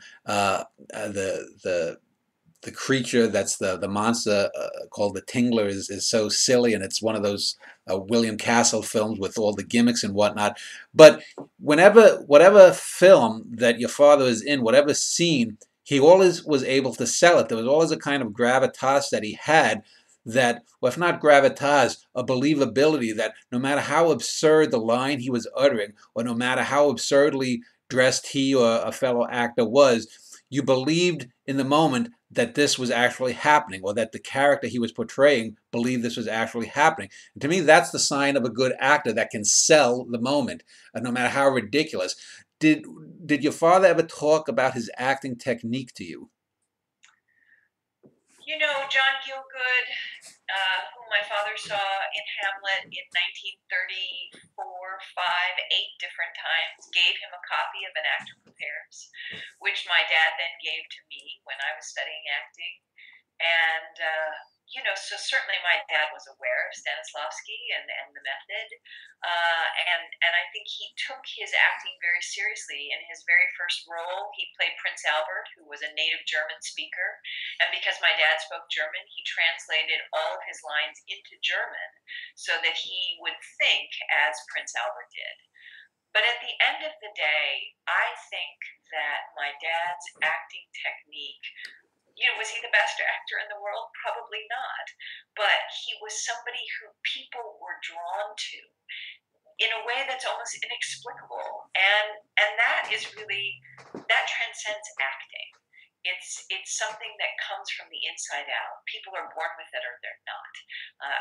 the creature that's the monster called the Tingler is so silly, and it's one of those William Castle films with all the gimmicks and whatnot. But whatever film that your father is in, whatever scene, he always was able to sell it. There was always a kind of gravitas that he had that, well, if not gravitas, a believability that no matter how absurd the line he was uttering, or no matter how absurdly dressed he or a fellow actor was, you believed in the moment that this was actually happening, or that the character he was portraying believed this was actually happening. And to me, that's the sign of a good actor that can sell the moment, no matter how ridiculous. Did your father ever talk about his acting technique to you? John Gielgud, whom my father saw in Hamlet in 1934, 5, 8 different times, gave him a copy of An Actor Prepares, which my dad then gave to me when I was studying acting. And so certainly my dad was aware of Stanislavski and the method, and I think he took his acting very seriously. In his very first role, he played Prince Albert, who was a native German speaker, and because my dad spoke German, he translated all of his lines into German so that he would think as Prince Albert did. But at the end of the day, I think that my dad's acting technique, was he the best actor in the world? Probably not. But he was somebody who people were drawn to in a way that's almost inexplicable. And that transcends acting. It's something that comes from the inside out. People are born with it or they're not.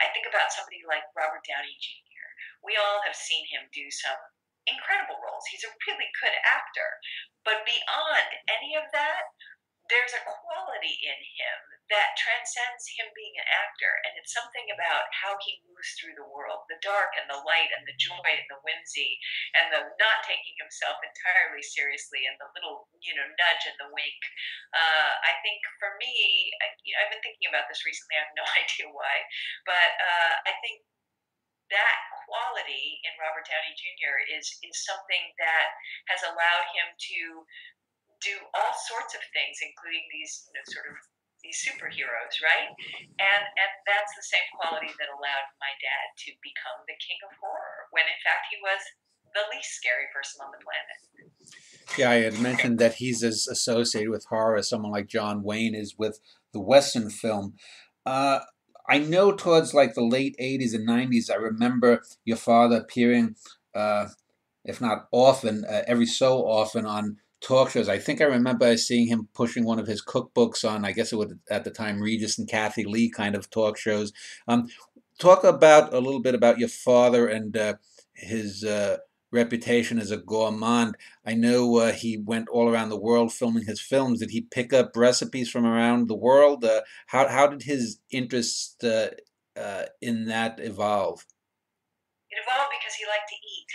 I think about somebody like Robert Downey Jr. We all have seen him do some incredible roles. He's a really good actor. But beyond any of that, there's a quality in him that transcends him being an actor, and it's something about how he moves through the world, the dark and the light and the joy and the whimsy and the not taking himself entirely seriously and the little nudge and the wink. I think for me, I've been thinking about this recently. I have no idea why, but I think that quality in Robert Downey Jr. is something that has allowed him to do all sorts of things, including these these superheroes, right? And that's the same quality that allowed my dad to become the king of horror, when in fact he was the least scary person on the planet. Yeah, I had mentioned that he's as associated with horror as someone like John Wayne is with the Western film. I know towards like the late 80s and 90s, I remember your father appearing, if not often, every so often on talk shows. I think I remember seeing him pushing one of his cookbooks on, I guess it was at the time, Regis and Kathy Lee kind of talk shows. Talk about a little bit about your father and his reputation as a gourmand. I know he went all around the world filming his films. Did he pick up recipes from around the world? How did his interest in that evolve? It evolved because he liked to eat.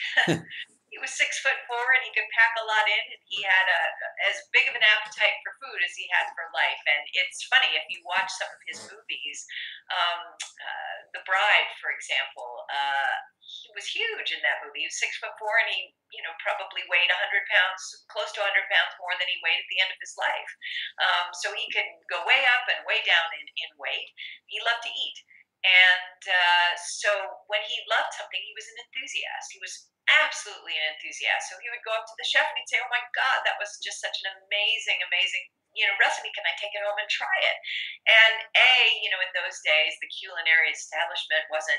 He was 6'4" and he could pack a lot in, and he had as big of an appetite for food as he had for life. And it's funny if you watch some of his movies, The Bride, for example. He was huge in that movie. He was 6'4" and he, probably weighed 100 pounds, close to 100 pounds more than he weighed at the end of his life. So he could go way up and way down in weight. He loved to eat. And so when he loved something, he was an enthusiast. He was absolutely an enthusiast. So he would go up to the chef and he'd say, "Oh my God, that was just such an amazing, amazing, recipe. Can I take it home and try it?" And in those days, the culinary establishment wasn't,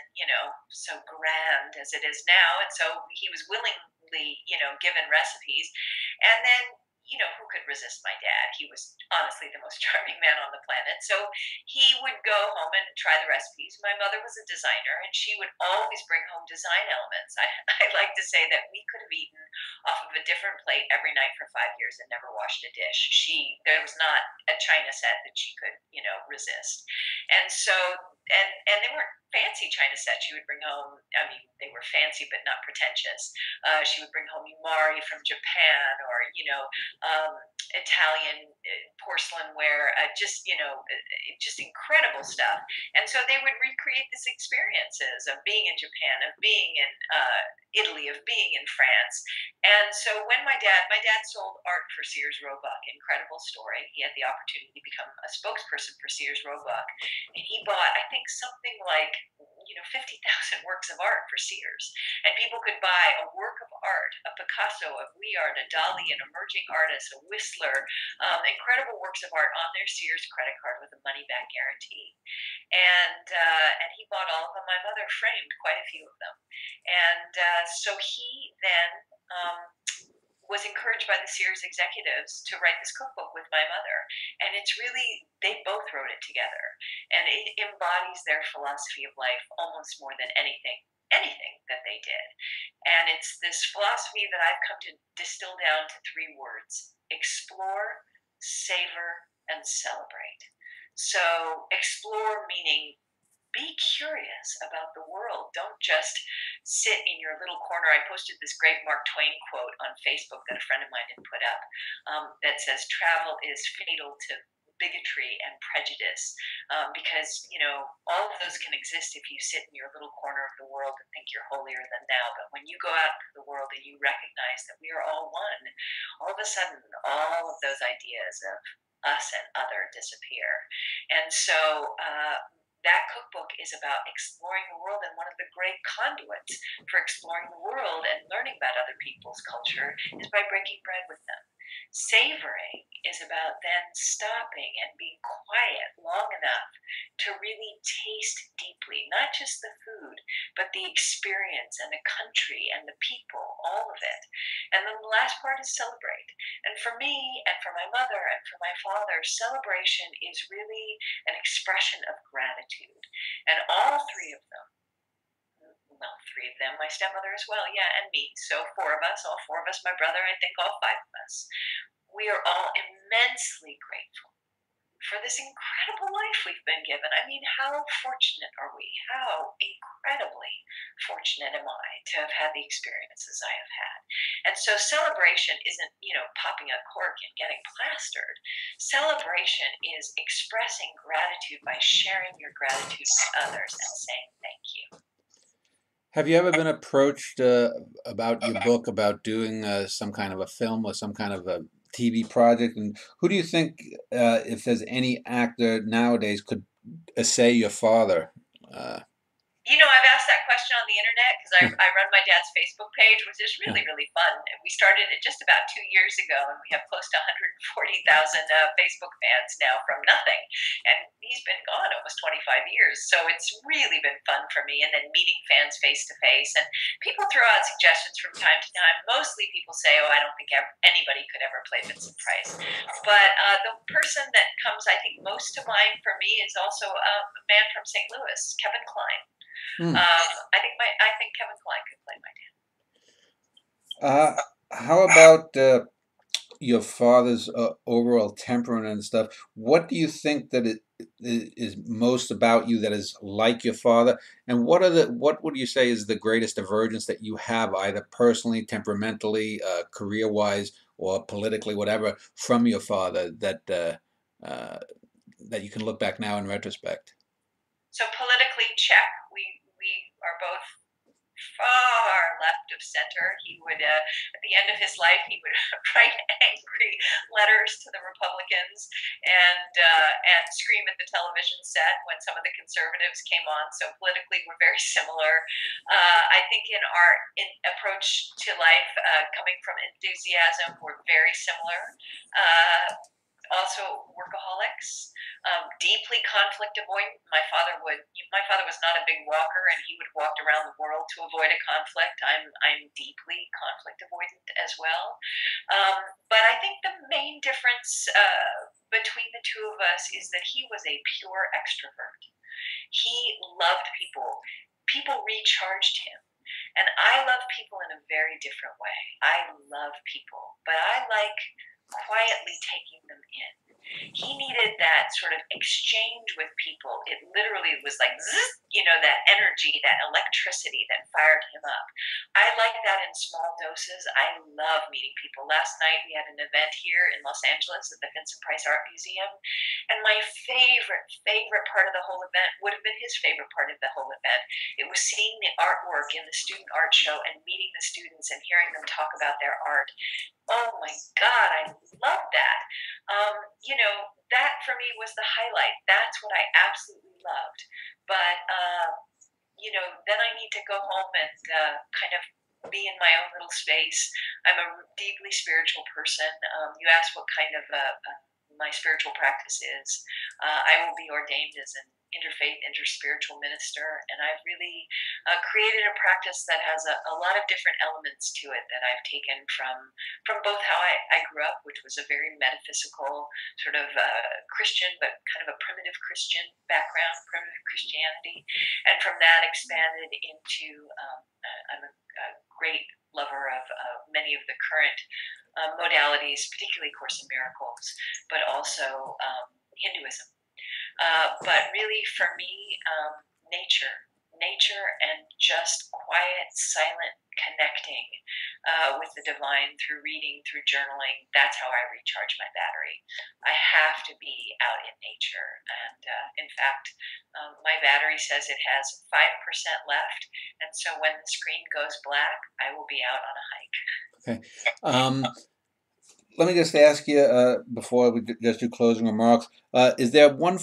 so grand as it is now. And so he was willingly, given recipes. And then who could resist my dad? He was honestly the most charming man on the planet. So he would go home and try the recipes. My mother was a designer, and she would always bring home design elements. I like to say that we could have eaten off of a different plate every night for 5 years and never washed a dish. There was not a china set that she could, resist. And so, and they weren't fancy china sets she would bring home. I mean, they were fancy but not pretentious. She would bring home umari from Japan, or Italian porcelain ware, just incredible stuff. And so they would recreate these experiences of being in Japan, of being in Italy, of being in France. And so when my dad sold art for Sears Roebuck, incredible story. He had the opportunity to become a spokesperson for Sears Roebuck, and he bought, I think, something like 50,000 works of art for Sears. And people could buy a work of art, a Picasso, a Vuillard, a Dali, an emerging artist, a Whistler, incredible works of art on their Sears credit card with a money back guarantee. And he bought all of them. My mother framed quite a few of them. And so he then was encouraged by the Sears executives to write this cookbook with my mother. And it's really, they both wrote it together. And it embodies their philosophy of life almost more than anything that they did. And it's this philosophy that I've come to distill down to 3 words: explore, savor, and celebrate. So explore meaning be curious about the world. Don't just sit in your little corner. I posted this great Mark Twain quote on Facebook that a friend of mine had put up, that says, "Travel is fatal to bigotry and prejudice," because all of those can exist if you sit in your little corner of the world and think you're holier than thou. But when you go out into the world and you recognize that we are all one, all of a sudden all of those ideas of us and other disappear. And so that cookbook is about exploring the world, and one of the great conduits for exploring the world and learning about other people's culture is by breaking bread with them. Savoring is about then stopping and being quiet long enough to really taste deeply, not just the food, but the experience and the country and the people, all of it. And then the last part is celebrate. And for me and for my mother and for my father, celebration is really an expression of gratitude. And all 3 of them, well, 3 of them, my stepmother as well, yeah, and me. So 4 of us, all 4 of us, my brother, I think all 5 of us. We are all immensely grateful for this incredible life we've been given. I mean, how fortunate are we? How incredibly fortunate am I to have had the experiences I have had? And so celebration isn't, popping a cork and getting plastered. Celebration is expressing gratitude by sharing your gratitude with others and saying thank you. Have you ever been approached about your book, about doing some kind of a film or some kind of a TV project? And who do you think, if there's any actor nowadays, could essay your father? I've asked that question on the internet because I run my dad's Facebook page, which is really, really fun. And we started it just about 2 years ago, and we have close to 140,000 Facebook fans now from nothing. And he's been gone almost 25 years. So it's really been fun for me. And then meeting fans face to face. And people throw out suggestions from time to time. Mostly people say, "Oh, I don't think anybody could ever play Vincent Price." But the person that comes, I think, most to mind for me is also a man from St. Louis, Kevin Kline. I think Kevin Kline could play my dad. Uh, how about your father's overall temperament and stuff? What do you think that it is most about you that is like your father? And what would you say is the greatest divergence that you have, either personally, temperamentally, career-wise, or politically, whatever, from your father uh, that you can look back now in retrospect? So politically, check. We are both far left of center. He would, at the end of his life, he would write angry letters to the Republicans and scream at the television set when some of the conservatives came on. So politically, we're very similar. I think in our approach to life, coming from enthusiasm, we're very similar. Also workaholics, deeply conflict avoidant. My father was not a big walker, and he would walk around the world to avoid a conflict. I'm deeply conflict avoidant as well. But I think the main difference between the two of us is that he was a pure extrovert. He loved people. People recharged him. And I love people in a very different way. I love people, but I like quietly taking them in. He needed that sort of exchange with people. It literally was like, zzz, that energy, that electricity that fired him up. I like that in small doses. I love meeting people. Last night we had an event here in Los Angeles at the Vincent Art Museum, and my favorite part of the whole event would have been his favorite part of the whole event. It was seeing the artwork in the student art show and meeting the students and hearing them talk about their art. Oh my God, I love that. That for me was the highlight. That's what I absolutely loved. But, then I need to go home and kind of be in my own little space. I'm a deeply spiritual person. You asked what kind of my spiritual practice is. I will be ordained as an interfaith, interspiritual minister, and I've really created a practice that has a lot of different elements to it that I've taken from both how I grew up, which was a very metaphysical sort of Christian, but kind of a primitive Christian background, primitive Christianity, and from that expanded into I'm a great lover of many of the current modalities, particularly Course in Miracles, but also Hinduism. But really, for me, nature, and just quiet, silent connecting with the divine through reading, through journaling. That's how I recharge my battery. I have to be out in nature, and in fact, my battery says it has 5% left, and so when the screen goes black, I will be out on a hike. Okay. Let me just ask you before we just do closing remarks. Is there one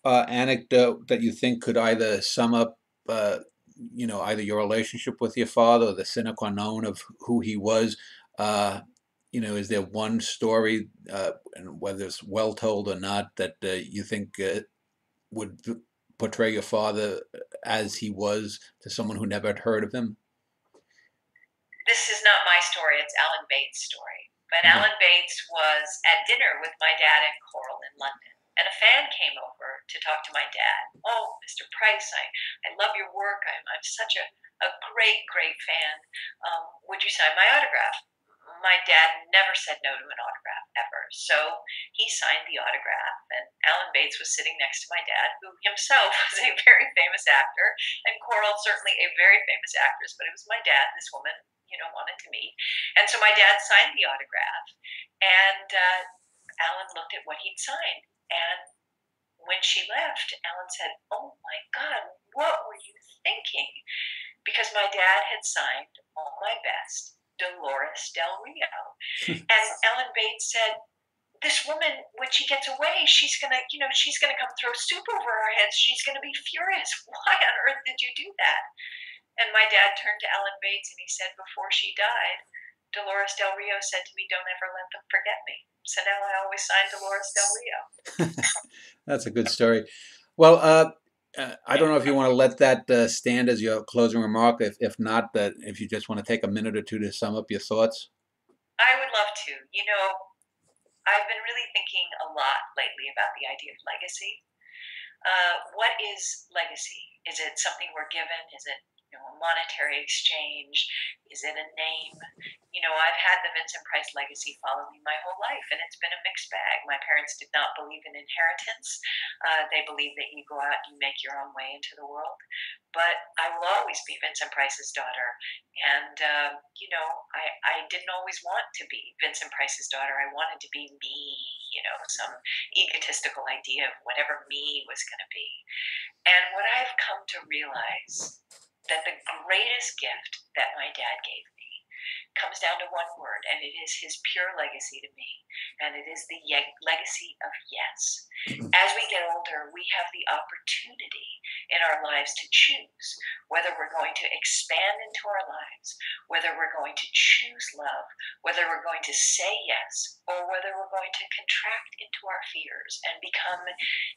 anecdote that you think could either sum up, either your relationship with your father or the sine qua non of who he was? Is there one story, and whether it's well told or not, that you think would portray your father as he was to someone who never had heard of him? This is not my story, it's Alan Bates' story. But Okay. Alan Bates was at dinner with my dad and Coral in London, and a fan came over to talk to my dad. Oh, Mr. Price, I love your work. I'm such a great fan. Would you sign my autograph? My dad never said no to an autograph ever. So he signed the autograph, and Alan Bates was sitting next to my dad, who himself was a very famous actor, and Coral certainly a very famous actress, but it was my dad, this woman, wanted to meet. And so my dad signed the autograph, and Alan looked at what he'd signed. And when she left, Alan said, "Oh my God, what were you thinking?" Because my dad had signed All My Best, Dolores Del Rio. And Alan Bates said, "This woman, when she gets away, she's gonna come throw soup over our heads. She's gonna be furious. Why on earth did you do that?" And my dad turned to Alan Bates and he said, "Before she died, Dolores Del Rio said to me, 'Don't ever let them forget me.' So now I always sign Dolores Del Rio." That's a good story. Well, I don't know if you want to let that stand as your closing remark. If not, that if you just want to take a minute or two to sum up your thoughts. I would love to. I've been really thinking a lot lately about the idea of legacy. What is legacy? Is it something we're given? Is it a monetary exchange? Is it a name? I've had the Vincent Price legacy follow me my whole life, and it's been a mixed bag. My parents did not believe in inheritance. They believe that you go out and you make your own way into the world. But I will always be Vincent Price's daughter. And, I didn't always want to be Vincent Price's daughter. I wanted to be me, some egotistical idea of whatever me was going to be. And what I've come to realize that the greatest gift that my dad gave me comes down to one word, and it is his pure legacy to me, and it is the legacy of yes. As we get older, we have the opportunity in our lives to choose whether we're going to expand into our lives, whether we're going to choose love, whether we're going to say yes, or whether we're going to contract into our fears and become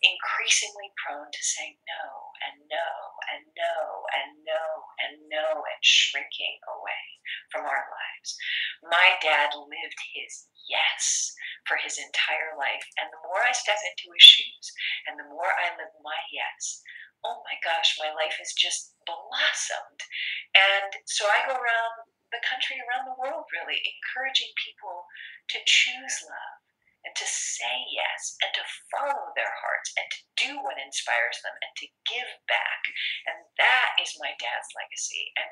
increasingly prone to saying no and no and no and no and no and shrinking away from our lives. My dad lived his yes for his entire life, and the more I step into his shoes and the more I live my yes, oh my gosh, my life has just blossomed. And so I go around the country, around the world, really encouraging people to choose love and to say yes and to follow their hearts and to do what inspires them and to give back. And that is my dad's legacy. And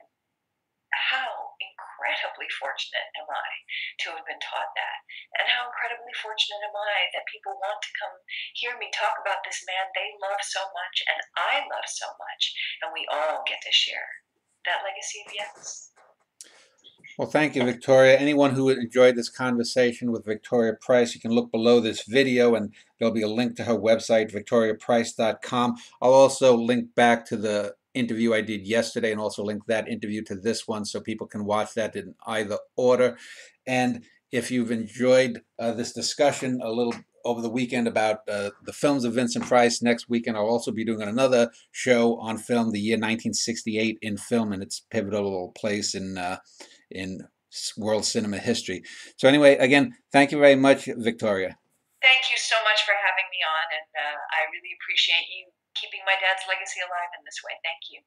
how incredibly fortunate am I to have been taught that? And how incredibly fortunate am I that people want to come hear me talk about this man they love so much and I love so much, and we all get to share that legacy of yes. Well, thank you, Victoria. Anyone who enjoyed this conversation with Victoria Price, you can look below this video and there'll be a link to her website, victoriaprice.com. I'll also link back to the interview I did yesterday and also link that interview to this one so people can watch that in either order. And if you've enjoyed this discussion a little over the weekend about the films of Vincent Price, next weekend I'll also be doing another show on film, the year 1968 in film and its pivotal place in world cinema history. So anyway, again, thank you very much, Victoria. Thank you so much for having me on, and I really appreciate you keeping my dad's legacy alive in this way. Thank you.